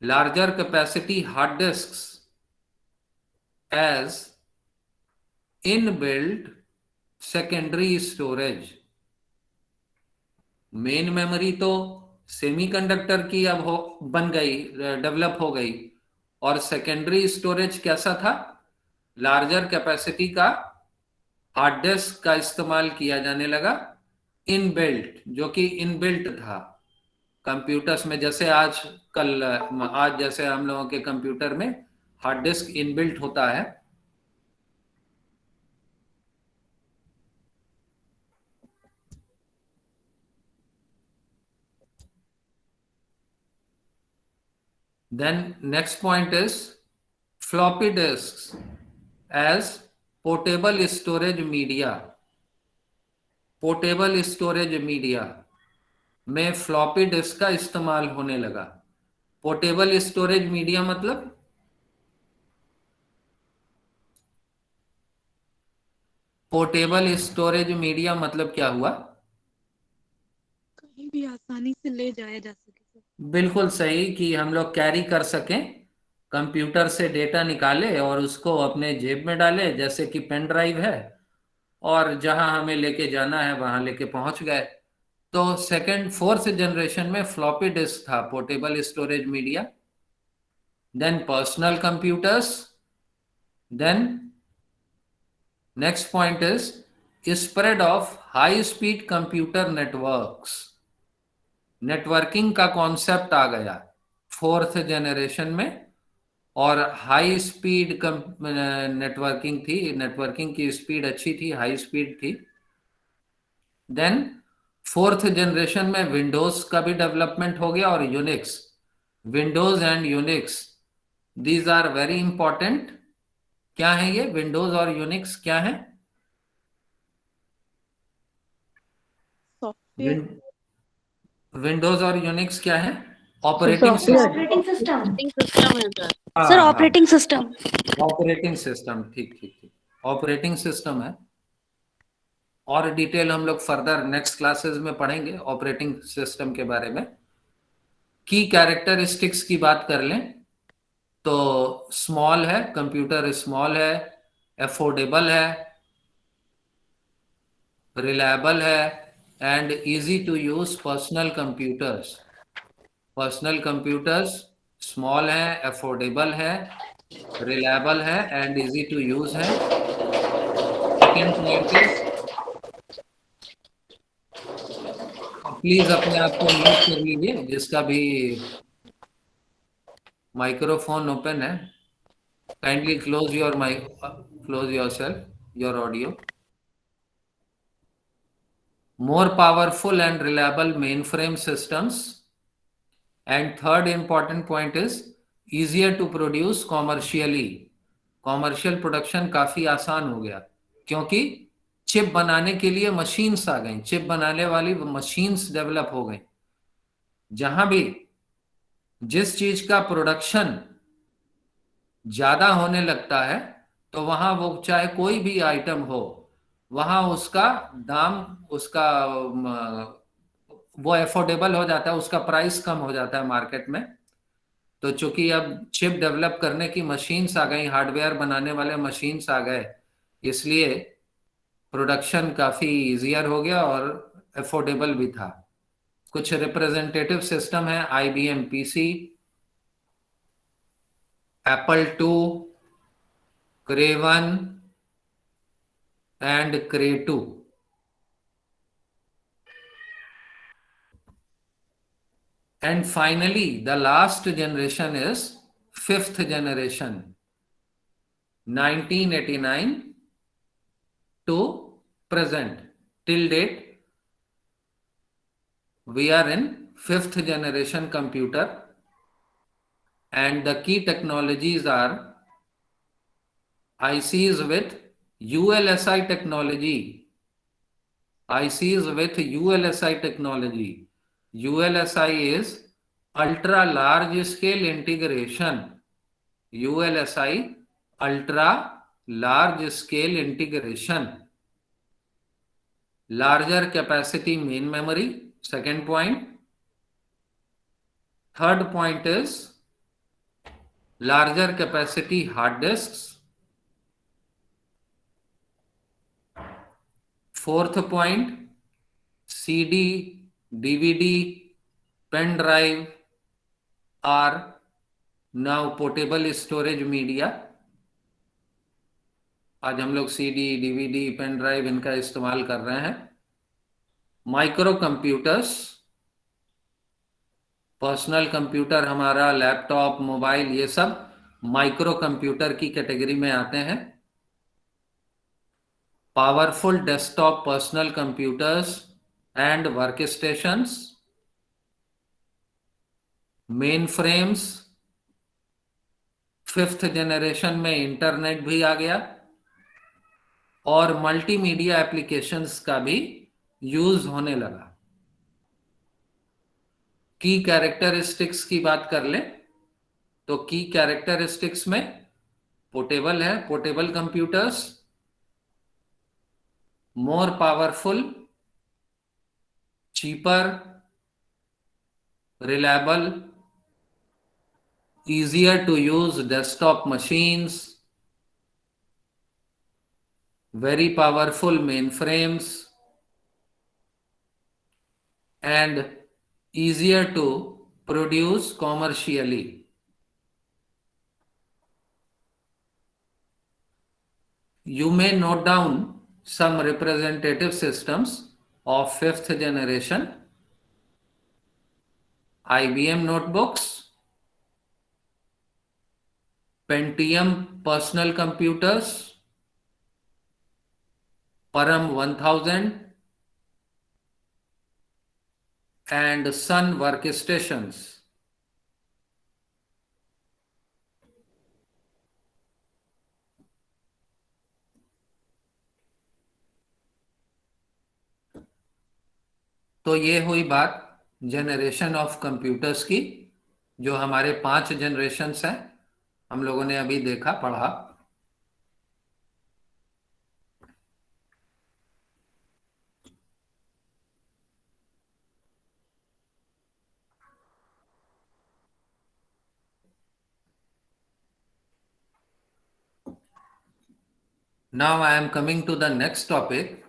larger capacity hard disks as inbuilt secondary storage. Main memory तो सेमीकंडक्टर की अब बन गई, डेवलप हो गई। और सेकेंडरी स्टोरेज कैसा था? लार्जर कैपेसिटी का हार्ड डिस्क का इस्तेमाल किया जाने लगा, इनबिल्ट, जो कि इनबिल्ट था कंप्यूटर्स में। जैसे आज जैसे हम लोगों के कंप्यूटर में हार्ड डिस्क इनबिल्ट होता है। Then next point is floppy disks as portable storage media. Portable storage media में फ्लॉपी डिस्क का इस्तेमाल होने लगा। पोर्टेबल स्टोरेज मीडिया मतलब पोर्टेबल स्टोरेज मीडिया मतलब क्या हुआ? कहीं भी आसानी से ले जाया जा सके। बिल्कुल सही, कि हम लोग कैरी कर सकें, कंप्यूटर से डेटा निकाले और उसको अपने जेब में डाले, जैसे कि पेन ड्राइव है, और जहां हमें लेके जाना है वहां लेके पहुंच गए। तो फोर्थ जनरेशन में फ्लॉपी डिस्क था, portable storage media. Then personal computers. Then next point is spread of high speed computer networks. Networking का कॉन्सेप्ट आ गया फोर्थ जनरेशन में, और हाई स्पीड नेटवर्किंग थी। नेटवर्किंग की स्पीड अच्छी थी, हाई स्पीड थी। देन फोर्थ जनरेशन में विंडोज का भी डेवलपमेंट हो गया, और Unix. Windows and Unix, these are very important. क्या है ये विंडोज और यूनिक्स? क्या है? विंडोज और यूनिक्स क्या है? Operating system. Sir operating system. Operating system, ठीक ठीक ठीक, ऑपरेटिंग सिस्टम है। और डिटेल हम लोग फर्दर नेक्स्ट क्लासेस में पढ़ेंगे ऑपरेटिंग सिस्टम के बारे में। की कैरेक्टरिस्टिक्स की बात कर लें तो स्मॉल है, कंप्यूटर स्मॉल है, अफोर्डेबल है, रिलायबल है, and easy to use personal computers. Personal computers small है, affordable है, reliable है and easy to use है. Second point is प्लीज अपने आप को म्यूट कर लीजिए जिसका भी माइक्रोफोन ओपन है. Kindly close yourself, your audio. More powerful and reliable mainframe systems. And third important point is easier to produce commercially. Commercial production काफी आसान हो गया क्योंकि चिप बनाने के लिए मशीन्स आ गई, चिप बनाने वाली मशीन्स डेवलप हो गई. जहां भी जिस चीज का प्रोडक्शन ज्यादा होने लगता है तो वहां वो चाहे कोई भी आइटम हो, वहां उसका दाम, उसका वो एफोर्डेबल हो जाता है, उसका प्राइस कम हो जाता है मार्केट में. तो चूंकि अब चिप डेवलप करने की मशीन्स आ गई, हार्डवेयर बनाने वाले मशीन्स आ गए, इसलिए प्रोडक्शन काफी इजियर हो गया और एफोर्डेबल भी था. कुछ रिप्रेजेंटेटिव सिस्टम है IBM PC, Apple II, Cray 1 and Cray 2. And finally, the last generation is fifth generation, 1989 to present. Till date, we are in fifth generation computer, and the key technologies are ICs with ULSI technology. ICs with ULSI technology. ULSI is ultra large scale integration. ULSI, ultra large scale integration. Larger capacity main memory, second point. Third point is larger capacity hard disks. Fourth point, CD, DVD, pen drive are now portable storage media. आज हम लोग CD, DVD, पेन ड्राइव इनका इस्तेमाल कर रहे हैं. माइक्रो कंप्यूटर्स, पर्सनल कंप्यूटर हमारा, लैपटॉप, मोबाइल, ये सब माइक्रो कंप्यूटर की कैटेगरी में आते हैं. Powerful desktop personal computers and work stations, main frames, fifth generation में इंटरनेट भी आ गया और मल्टीमीडिया एप्लीकेशंस का भी यूज होने लगा. की कैरेक्टरिस्टिक्स की बात कर लें तो की कैरेक्टरिस्टिक्स में पोर्टेबल है, portable computers, more powerful, cheaper, reliable, easier to use desktop machines, very powerful mainframes, and easier to produce commercially. You may note down some representative systems of fifth generation: IBM notebooks, Pentium personal computers, Param 1000 and Sun workstations. तो ये हुई बात जनरेशन ऑफ कंप्यूटर्स की, जो हमारे 5 जनरेशन्स हैं, हम लोगों ने अभी देखा, पढ़ा. Now I am coming to the next topic.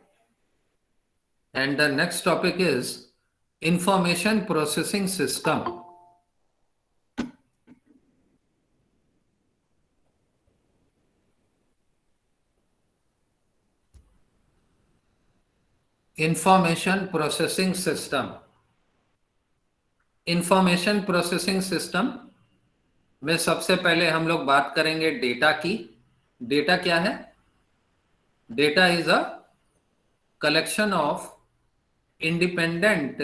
and the next topic is information processing system. Information processing system. Information processing system में सबसे पहले हम लोग बात करेंगे डेटा की. डेटा क्या है? Data is a collection of independent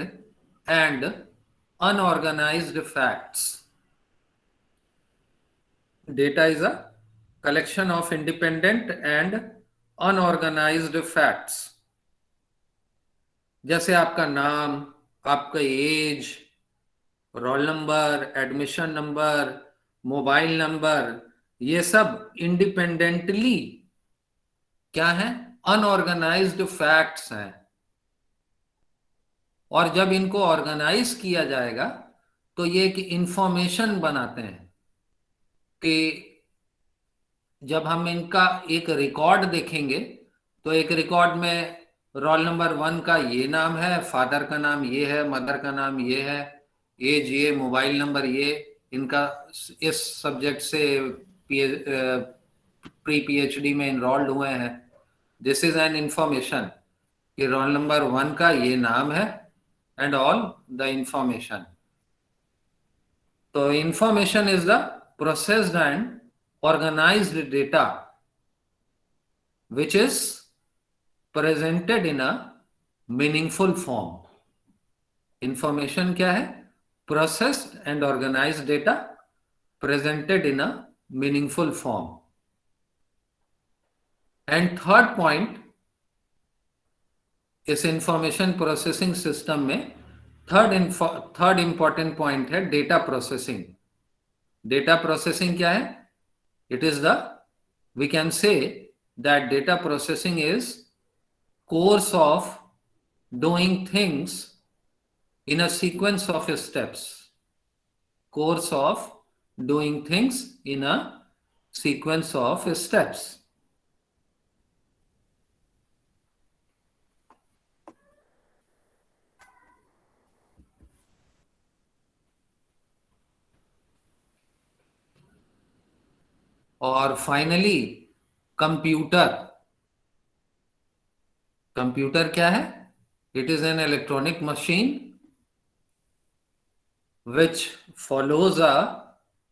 and unorganised facts. Data is a collection of independent and unorganized facts. जैसे आपका नाम, आपका age, roll number, admission number, mobile number, ये सब इंडिपेंडेंटली क्या है? अनऑर्गेनाइज्ड फैक्ट्स हैं. और जब इनको ऑर्गेनाइज किया जाएगा तो ये एक इंफॉर्मेशन बनाते हैं कि जब हम इनका एक रिकॉर्ड देखेंगे तो एक रिकॉर्ड में रोल नंबर 1 का ये नाम है, फादर का नाम ये है, मदर का नाम ये है, एज ये, मोबाइल नंबर ये, इनका इस सब्जेक्ट से प्री पीएचडी में इनरोल्ड हुए हैं. दिस इज एन इंफॉर्मेशन कि रोल नंबर 1 का ये नाम है एंड ऑल द इंफॉर्मेशन. तो information is the processed and organized data which is presented in a meaningful form. Information क्या है? Processed and organized data presented in a meaningful form. And third point, इस information processing system में third important point है data processing. Data processing क्या है? It is we can say that data processing is course of doing things in a sequence of steps. Course of doing things in a sequence of steps. और फाइनली कंप्यूटर. कंप्यूटर क्या है? It is an electronic machine which follows a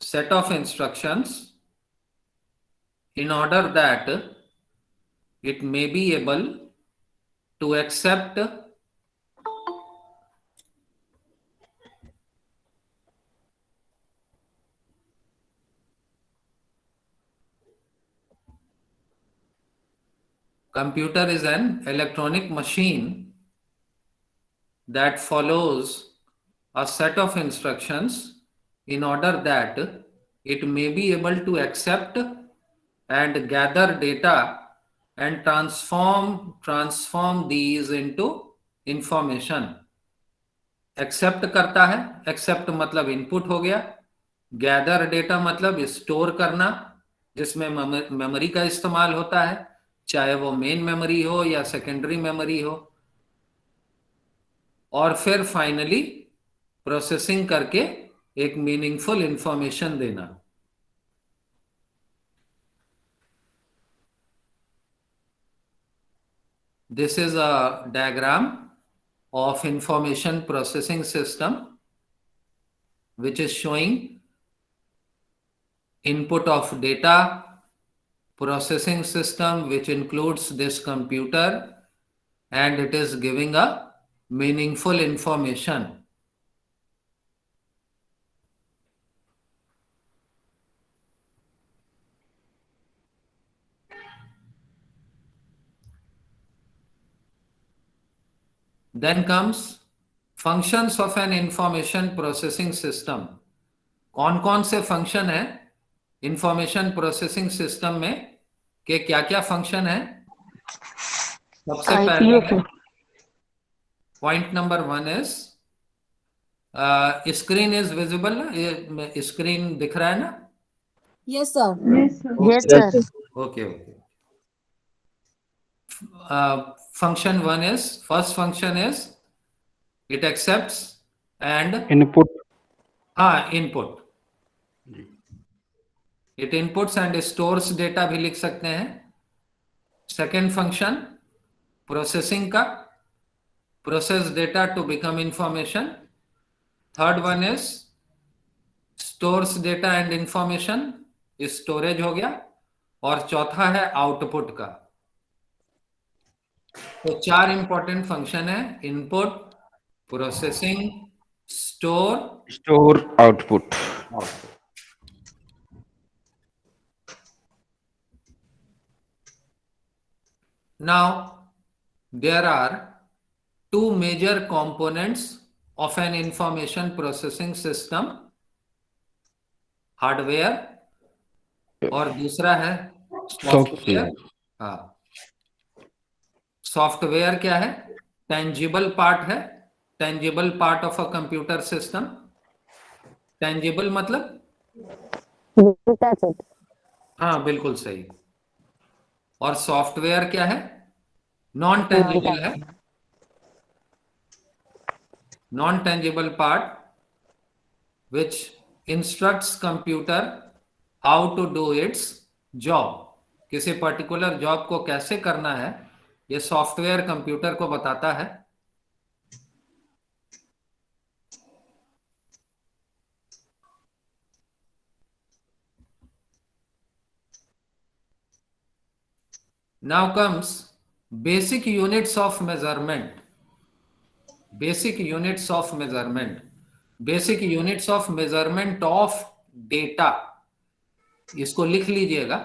set of instructions in order that it may be able to accept computer is an electronic machine that follows a set of instructions in order that it may be able to accept and gather data and transform these into information. Accept करता है. Accept मतलब input हो गया. Gather data मतलब store करना, जिसमें मेमोरी का इस्तेमाल होता है, चाहे वो मेन मेमोरी हो या सेकेंडरी मेमोरी हो. और फिर फाइनली प्रोसेसिंग करके एक मीनिंगफुल इंफॉर्मेशन देना. This is a diagram of information processing system which is showing input of data processing system which includes this computer, and it is giving a meaningful information. Then comes functions of an information processing system. कौन कौन से फंक्शन है इंफॉर्मेशन प्रोसेसिंग सिस्टम में के? क्या क्या फंक्शन है? सबसे पहले point number 1 is screen is visible ना? स्क्रीन दिख रहा है ना? Yes sir. Yes, sir. Okay. function one is, first function is it accepts and input input. It inputs and stores data भी लिख सकते हैं. Second function processing का, process data to become information. Third one is stores data and information, storage हो गया. और चौथा है आउटपुट का. तो 4 इंपॉर्टेंट फंक्शन है: input, processing, store, output. Now there are 2 major components of an information processing system, hardware और दूसरा है सॉफ्टवेयर. हाँ, सॉफ्टवेयर क्या है? टेंजिबल पार्ट है, tangible part of a computer system. Tangible मतलब, हाँ बिल्कुल सही. और सॉफ्टवेयर क्या है? नॉन टेंजिबल है, non tangible part which instructs computer how to do its job. किसी पर्टिकुलर जॉब को कैसे करना है, ये सॉफ्टवेयर कंप्यूटर को बताता है. Now comes basic units of measurement. Basic units of measurement. Basic units of measurement of data. इसको लिख लीजिएगा.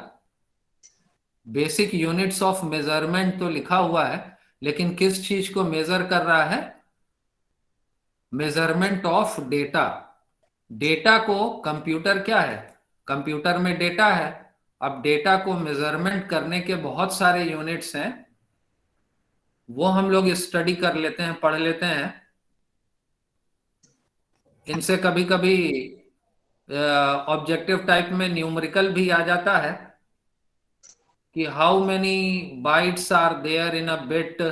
बेसिक यूनिट्स ऑफ मेजरमेंट तो लिखा हुआ है, लेकिन किस चीज को मेजर कर रहा है? Measurement of data. डेटा को कंप्यूटर क्या है? कंप्यूटर में डेटा है. अब डेटा को मेजरमेंट करने के बहुत सारे यूनिट्स हैं, वो हम लोग स्टडी कर लेते हैं, पढ़ लेते हैं. इनसे कभी कभी ऑब्जेक्टिव टाइप में न्यूमेरिकल भी आ जाता है कि how many bytes are there in a bit.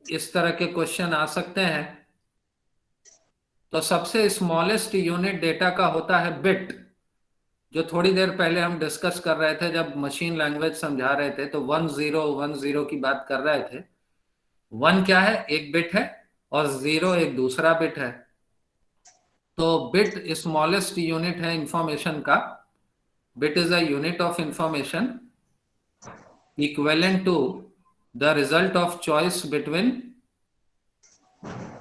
इस तरह के क्वेश्चन आ सकते हैं. तो सबसे स्मॉलेस्ट यूनिट डेटा का होता है बिट, जो थोड़ी देर पहले हम डिस्कस कर रहे थे जब मशीन लैंग्वेज समझा रहे थे. तो 1010 की बात कर रहे थे. 1 क्या है? एक बिट है, और 0 एक दूसरा बिट है. तो बिट स्मॉलेस्ट यूनिट है इंफॉर्मेशन का. Bit is a unit of information equivalent to the result of choice between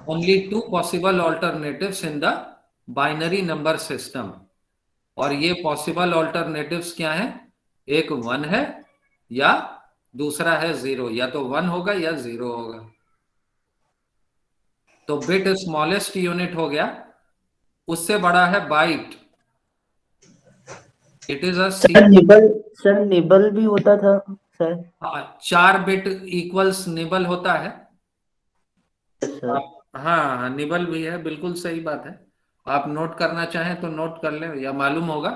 only 2 possible alternatives in the binary number system. और ये पॉसिबल ऑल्टरनेटिव्स क्या है? एक 1 है या दूसरा है 0. या तो 1 होगा या 0 होगा. तो बिट स्मॉलेस्ट यूनिट हो गया. उससे बड़ा है byte. It is a sir nibble भी होता था सर. 4 बिट इक्वल्स निबल होता है. हाँ, निबल भी है, बिल्कुल सही बात है. आप नोट करना चाहें तो नोट कर लें, या मालूम होगा.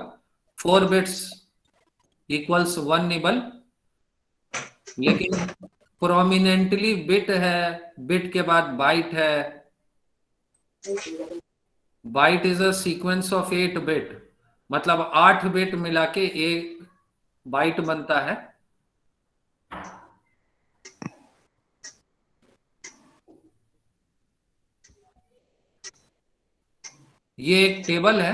4 बिट्स इक्वल्स 1 निबल. लेकिन प्रोमिनेंटली बिट है, बिट के बाद बाइट है. Byte is a sequence of 8 bit, मतलब 8 बिट मिला के एक बाइट बनता है. ये एक टेबल है,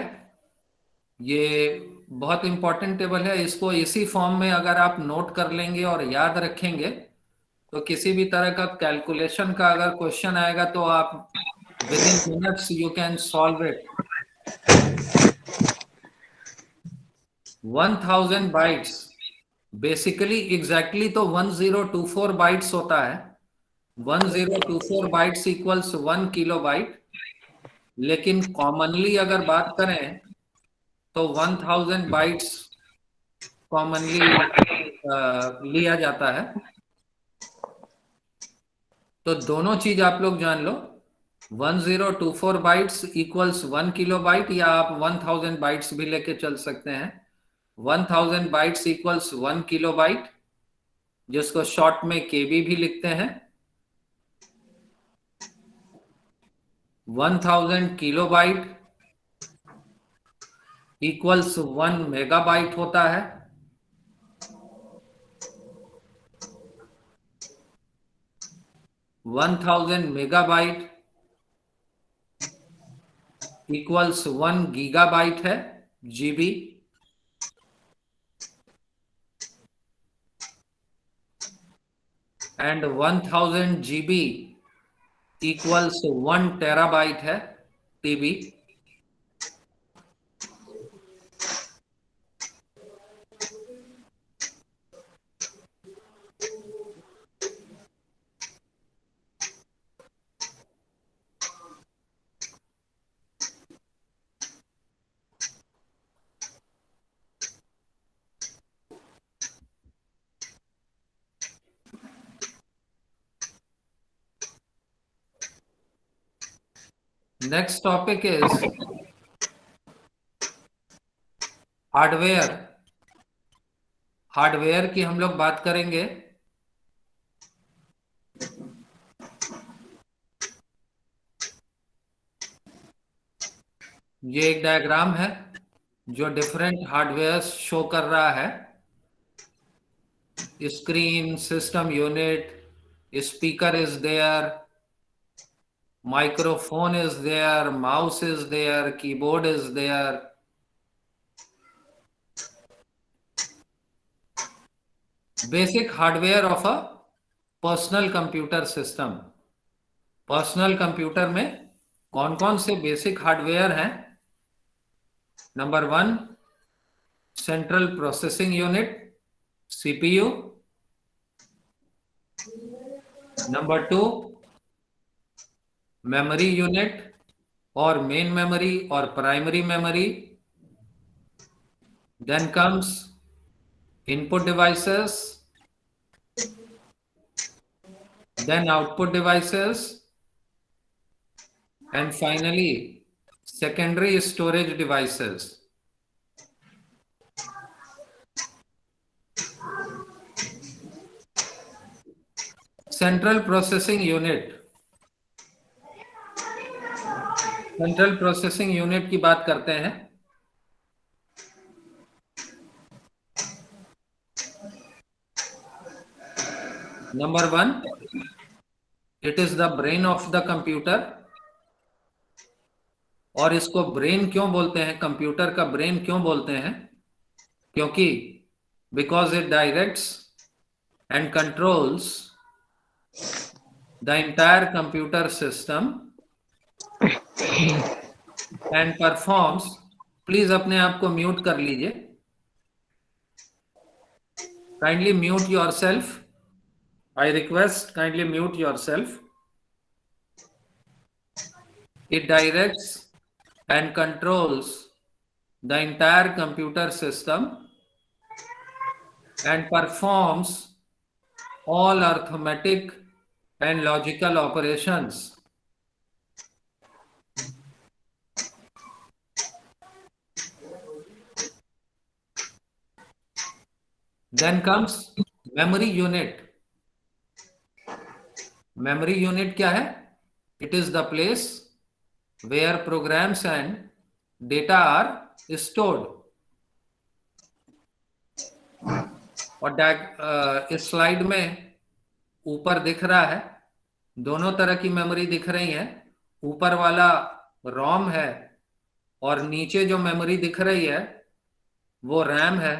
ये बहुत इंपॉर्टेंट टेबल है. इसको इसी फॉर्म में अगर आप नोट कर लेंगे और याद रखेंगे, तो किसी भी तरह का कैलकुलेशन का अगर क्वेश्चन आएगा तो आप within minutes you can solve it. 1000 bytes basically exactly तो 1024 बाइट्स होता है. 1024 बाइट्स इक्वल्स 1 किलोबाइट. लेकिन कॉमनली अगर बात करें तो 1000 बाइट्स कॉमनली लिया जाता है. तो दोनों चीज आप लोग जान लो. 1024 बाइट्स इक्वल्स 1 किलोबाइट, या आप 1000 बाइट्स भी लेके चल सकते हैं. 1000 बाइट्स इक्वल्स 1 किलोबाइट, जिसको शॉर्ट में केबी भी लिखते हैं। 1000 किलोबाइट इक्वल्स 1 मेगाबाइट होता है। 1000 मेगाबाइट इक्वल्स 1 गीगाबाइट है, GB. And 1000 GB equals 1 terabyte है, TB. Next topic is hardware. Hardware की हम लोग बात करेंगे। ये एक डायग्राम है जो डिफरेंट हार्डवेयर शो कर रहा है। Screen, system unit, speaker is there, microphone is there, mouse is there, keyboard is there. Basic hardware of a personal computer system. Personal computer में कौन कौन से बेसिक हार्डवेयर हैं? Number 1, central processing unit, CPU. Number 2, memory unit और मेन मेमोरी और primary memory. Then comes input devices, then output devices, and finally secondary storage devices. Central processing unit. Central processing unit की बात करते हैं। Number 1, it is the brain of the computer. और इसको ब्रेन क्यों बोलते हैं, कंप्यूटर का ब्रेन क्यों बोलते हैं? क्योंकि because it directs and controls the entire computer system and performs. Please अपने आप को म्यूट कर लीजिए। Kindly mute yourself. I request kindly mute yourself. It directs and controls the entire computer system and performs all arithmetic and logical operations. Then comes memory unit. Memory unit क्या है? It is the place where programs and data are stored. और इस स्लाइड में ऊपर दिख रहा है, दोनों तरह की मेमोरी दिख रही है। ऊपर वाला रोम है और नीचे जो मेमोरी दिख रही है वो रैम है।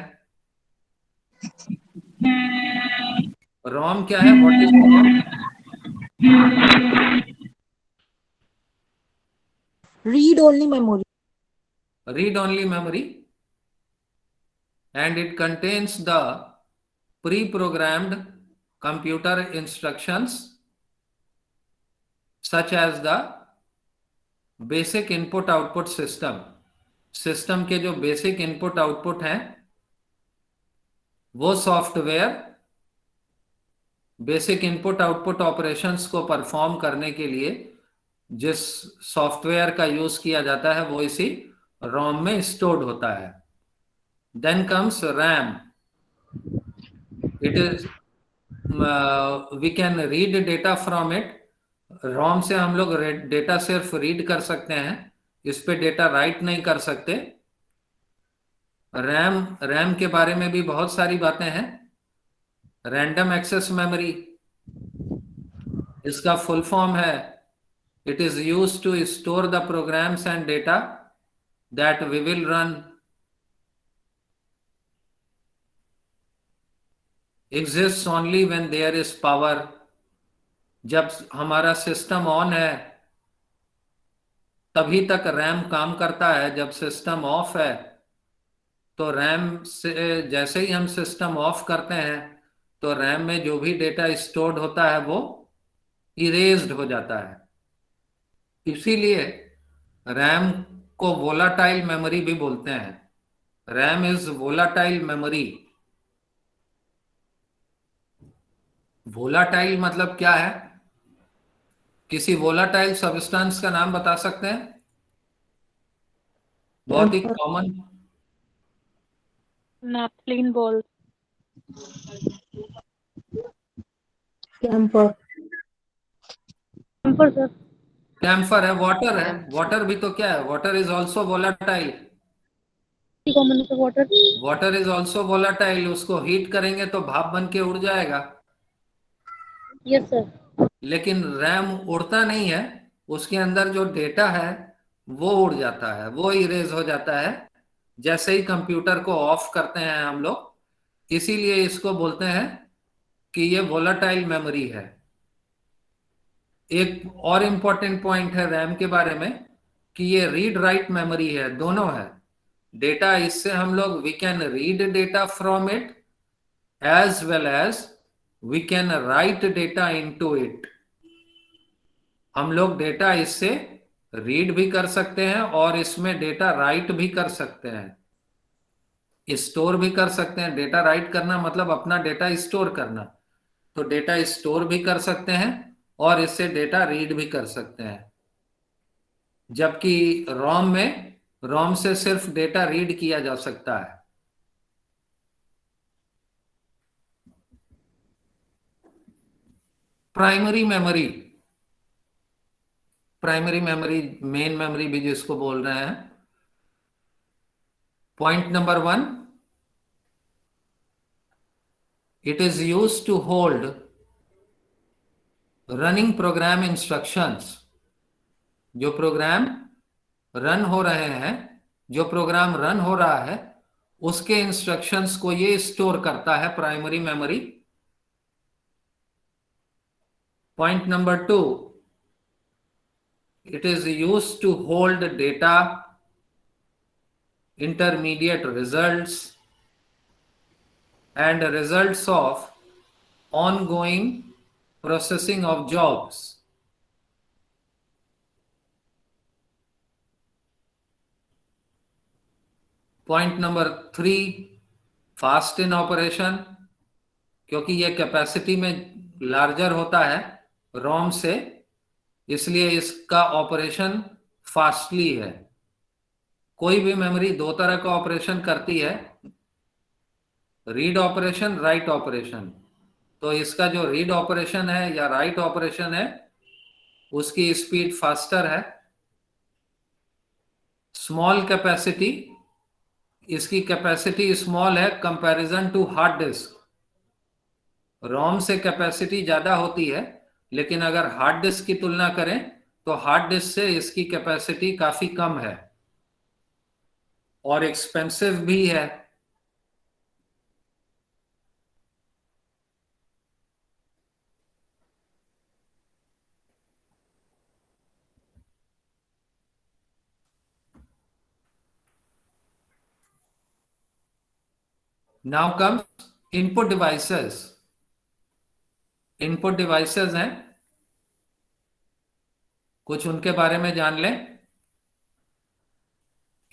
रोम क्या है? What is ROM? Read only memory. Read only memory, and it contains the pre-programmed computer instructions such as the basic input output system. System के जो बेसिक इनपुट आउटपुट हैं वो software basic input output operations को परफॉर्म करने के लिए जिस सॉफ्टवेयर का यूज किया जाता है वो इसी रोम में स्टोर्ड होता है। Then comes RAM. It is we can read data from it. ROM से हम लोग डेटा सिर्फ रीड कर सकते हैं, इस पे डेटा राइट नहीं कर सकते. रैम के बारे में भी बहुत सारी बातें हैं. रैंडम एक्सेस मेमोरी, इसका फुल फॉर्म है it is used to store the programs and data that we will run. Exists only when there is power. जब हमारा सिस्टम ऑन है तभी तक रैम काम करता है. जब सिस्टम ऑफ है तो रैम से जैसे ही हम सिस्टम ऑफ करते हैं तो रैम में जो भी डेटा स्टोर्ड होता है वो इरेज्ड हो जाता है. इसीलिए रैम को वोलाटाइल मेमोरी भी बोलते हैं. RAM is volatile memory. Volatile मतलब क्या है? किसी वोलाटाइल सब्सटेंस का नाम बता सकते हैं? बहुत ही common. Naphthalene balls. Camphor. Camphor, sir. Camphor है. वाटर है. वाटर भी तो क्या है? Water is also volatile. Common is water. Water is also volatile. उसको हीट करेंगे तो भाप बन के उड़ जाएगा. Yes, sir. लेकिन रैम उड़ता नहीं है. उसके अंदर जो डेटा है वो उड़ जाता है, वो इरेज हो जाता है जैसे ही कंप्यूटर को ऑफ करते हैं हम लोग. इसीलिए इसको बोलते हैं कि ये वोलाटाइल मेमोरी है. एक और इंपॉर्टेंट पॉइंट है रैम के बारे में कि ये रीड राइट मेमोरी है. दोनों है. डेटा इससे हम लोग we can read data from it as well as we can write data into it. हम लोग डेटा इससे रीड भी कर सकते हैं और इसमें डेटा राइट भी कर सकते हैं, स्टोर भी कर सकते हैं. डेटा राइट करना मतलब अपना डेटा स्टोर करना. तो डेटा स्टोर भी कर सकते हैं और इससे डेटा रीड भी कर सकते हैं. जबकि रोम से सिर्फ डेटा रीड किया जा सकता है. प्राइमरी मेमोरी मेन मेमोरी भी जिसको बोल रहे हैं. Point number 1, it is used to hold running program instructions. जो प्रोग्राम रन हो रहे हैं, जो प्रोग्राम रन हो रहा है उसके इंस्ट्रक्शंस को ये स्टोर करता है primary memory. Point number 2, it is used to hold data, intermediate results, and results of ongoing processing of jobs. Point number 3, fast in operation, क्योंकि ये कैपेसिटी में लार्जर होता है रोम से, इसलिए इसका ऑपरेशन फास्टली है. कोई भी मेमोरी दो तरह का ऑपरेशन करती है, रीड ऑपरेशन, राइट ऑपरेशन. तो इसका जो रीड ऑपरेशन है या राइट ऑपरेशन है उसकी स्पीड फास्टर है. स्मॉल कैपेसिटी, इसकी कैपेसिटी स्मॉल है कंपैरिजन टू हार्ड डिस्क. रोम से कैपेसिटी ज्यादा होती है, लेकिन अगर हार्ड डिस्क की तुलना करें तो हार्ड डिस्क से इसकी कैपेसिटी काफी कम है और एक्सपेंसिव भी है. Now comes input devices. Input devices हैं, कुछ उनके बारे में जान लें.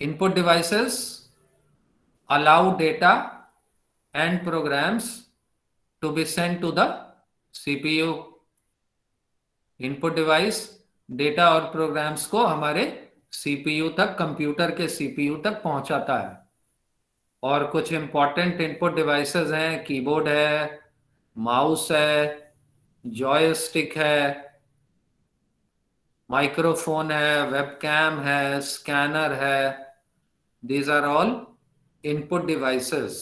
Input devices allow data and programs to be sent to the CPU. Input device data और प्रोग्राम्स को हमारे सीपीयू तक, कंप्यूटर के सीपीयू तक पहुंचाता है. और कुछ इंपॉर्टेंट इनपुट डिवाइसेस हैं, कीबोर्ड है, माउस है, जॉयस्टिक है, माइक्रोफोन है, वेबकैम है, स्कैनर है. These are all input devices.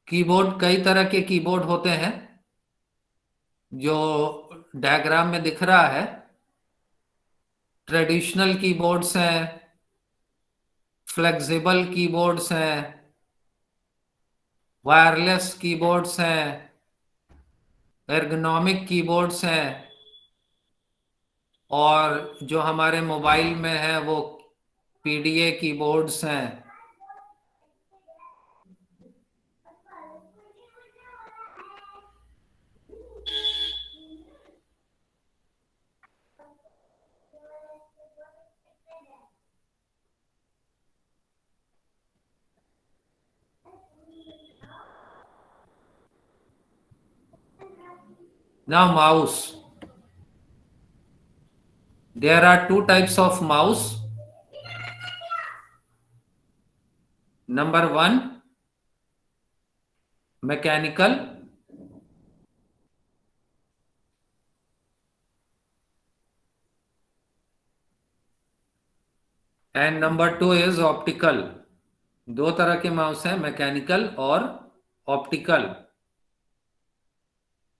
Keyboard, कई तरह के कीबोर्ड होते हैं जो डायग्राम में दिख रहा है. ट्रेडिशनल कीबोर्ड्स हैं, फ्लेक्सिबल कीबोर्ड्स हैं, वायरलेस कीबोर्ड्स हैं, एर्गोनॉमिक कीबोर्ड्स हैं, और जो हमारे मोबाइल में है वो पीडीए कीबोर्ड्स हैं. Now mouse. There are two types of mouse. Number one, mechanical. And number two is optical. दो तरह के माउस हैं, मैकेनिकल और ऑप्टिकल,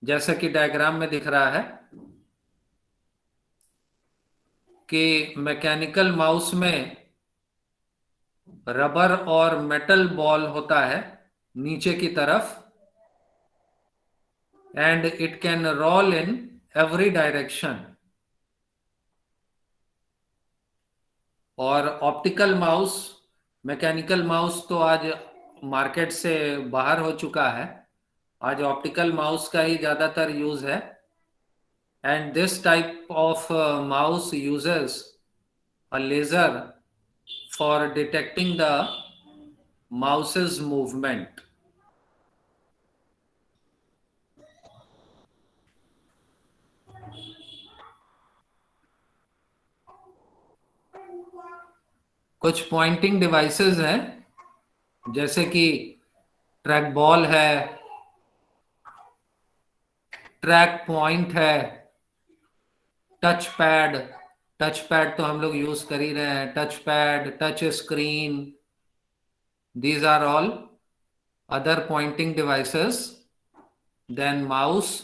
जैसा कि डायग्राम में दिख रहा है कि मैकेनिकल माउस में रबर और मेटल बॉल होता है नीचे की तरफ, and it can roll in every direction. और ऑप्टिकल माउस, मैकेनिकल माउस तो आज मार्केट से बाहर हो चुका है. आज ऑप्टिकल माउस का ही ज्यादातर यूज है. And this type of mouse uses a laser for detecting the mouse's movement. कुछ पॉइंटिंग डिवाइसेस हैं, जैसे कि ट्रैक बॉल है, ट्रैक पॉइंट है, टच पैड. टच पैड तो हम लोग यूज कर ही रहे हैं. Touch pad, touch screen, these are all other pointing devices than mouse.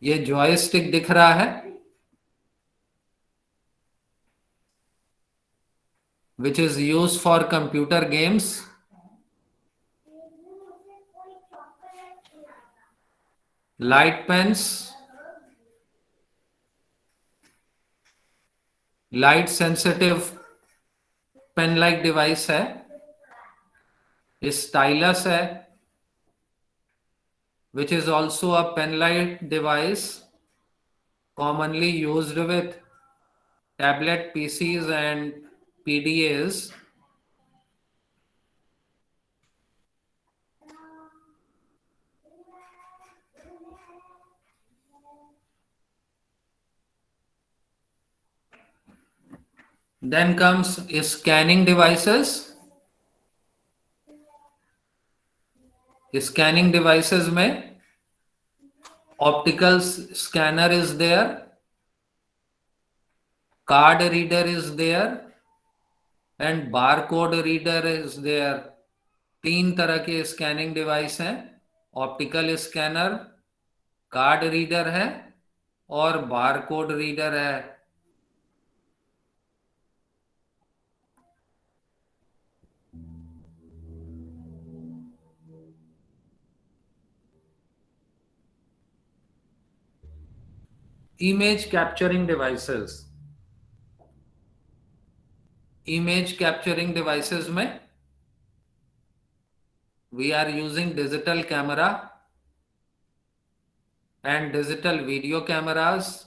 ये जॉयस्टिक दिख रहा है, which is used for computer games. Light pens, light sensitive pen like device है. Stylus है, which is also a pen like device commonly used with tablet PCs and PDAs. Then comes scanning devices. Scanning devices में optical scanner is there, card reader is there, and barcode reader is there. तीन तरह के स्कैनिंग डिवाइस हैं, ऑप्टिकल स्कैनर, कार्ड रीडर है और बारकोड रीडर है. Image capturing devices. Image capturing devices में we are using digital camera and digital video cameras.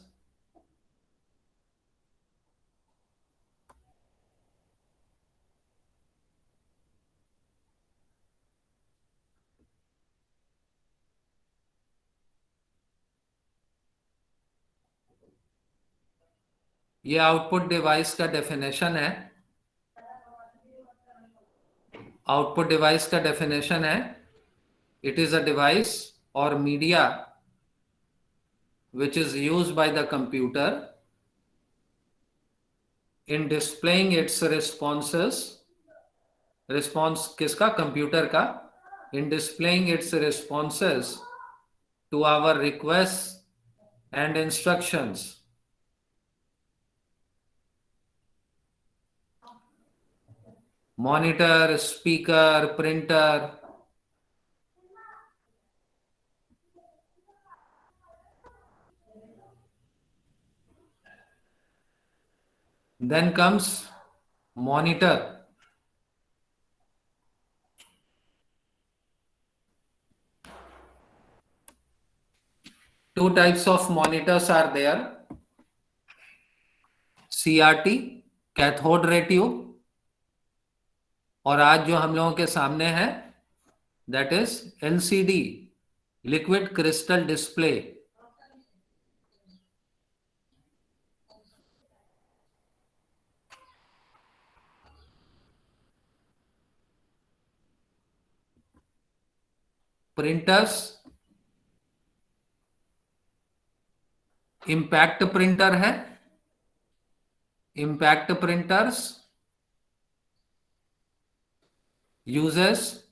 ये आउटपुट डिवाइस का डेफिनेशन है। आउटपुट डिवाइस का डेफिनेशन है, इट इज अ डिवाइस और media which is used by the computer in displaying its responses, response किसका, कंप्यूटर का, in displaying its responses to our requests and instructions. Monitor, speaker, printer. Then comes monitor. Two types of monitors are there. CRT, cathode ray tube, और आज जो हम लोगों के सामने है that is LCD, liquid crystal display. Printers, impact printer है, impact printers uses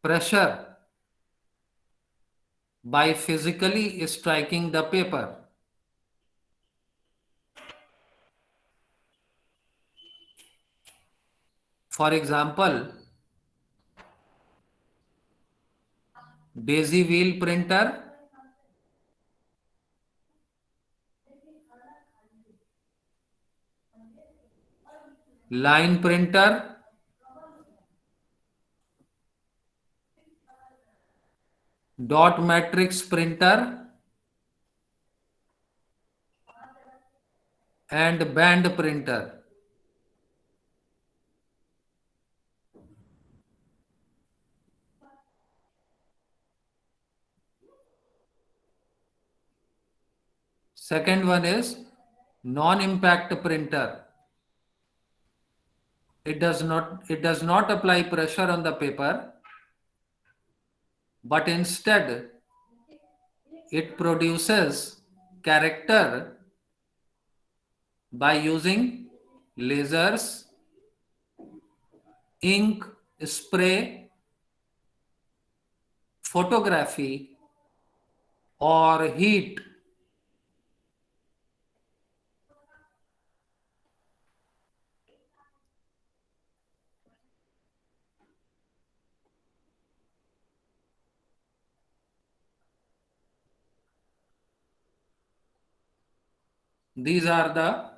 pressure by physically striking the paper. For example, daisy wheel printer, line printer, dot matrix printer, and band printer. Second one is non-impact printer. It does not apply pressure on the paper, but instead it produces character by using lasers, ink, spray, photography, or heat. These are the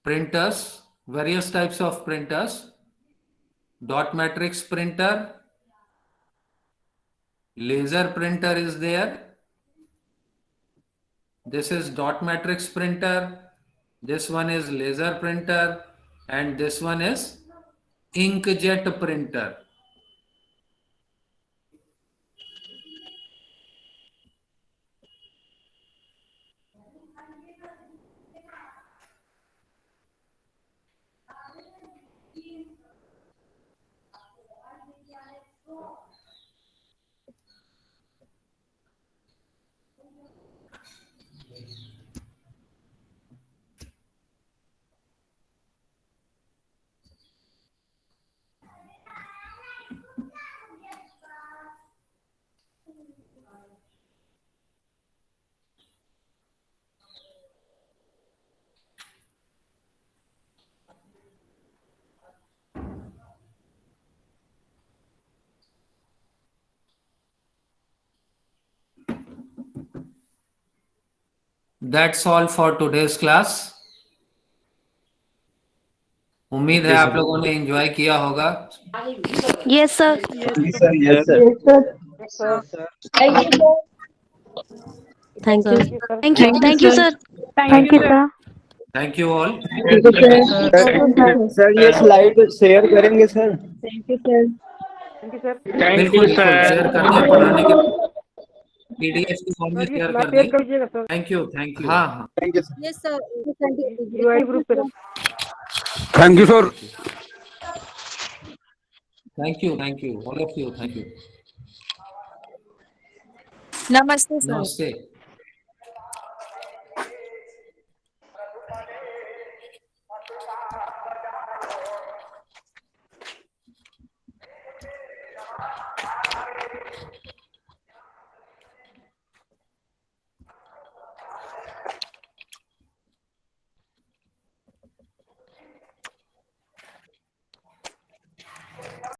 printers, various types of printers. Dot matrix printer, laser printer is there. This is dot matrix printer, this one is laser printer, and this one is inkjet printer. That's all for today's class. उम्मीद है आप लोगों ने एंजॉय किया होगा. Yes, sir. Yes, sir. Thank you. Thank you, sir. Thank you, sir. Thank you all. Sir ये स्लाइड शेयर करेंगे सर. बिल्कुल शेयर करते हैं पढ़ाने के. पीडीएफ की फॉर्म में शेयर कर दी। थैंक यू हाँ हाँ thank you sir. Yes sir thank you sir. Thank you all of you thank you नमस्ते सर। नमस्ते।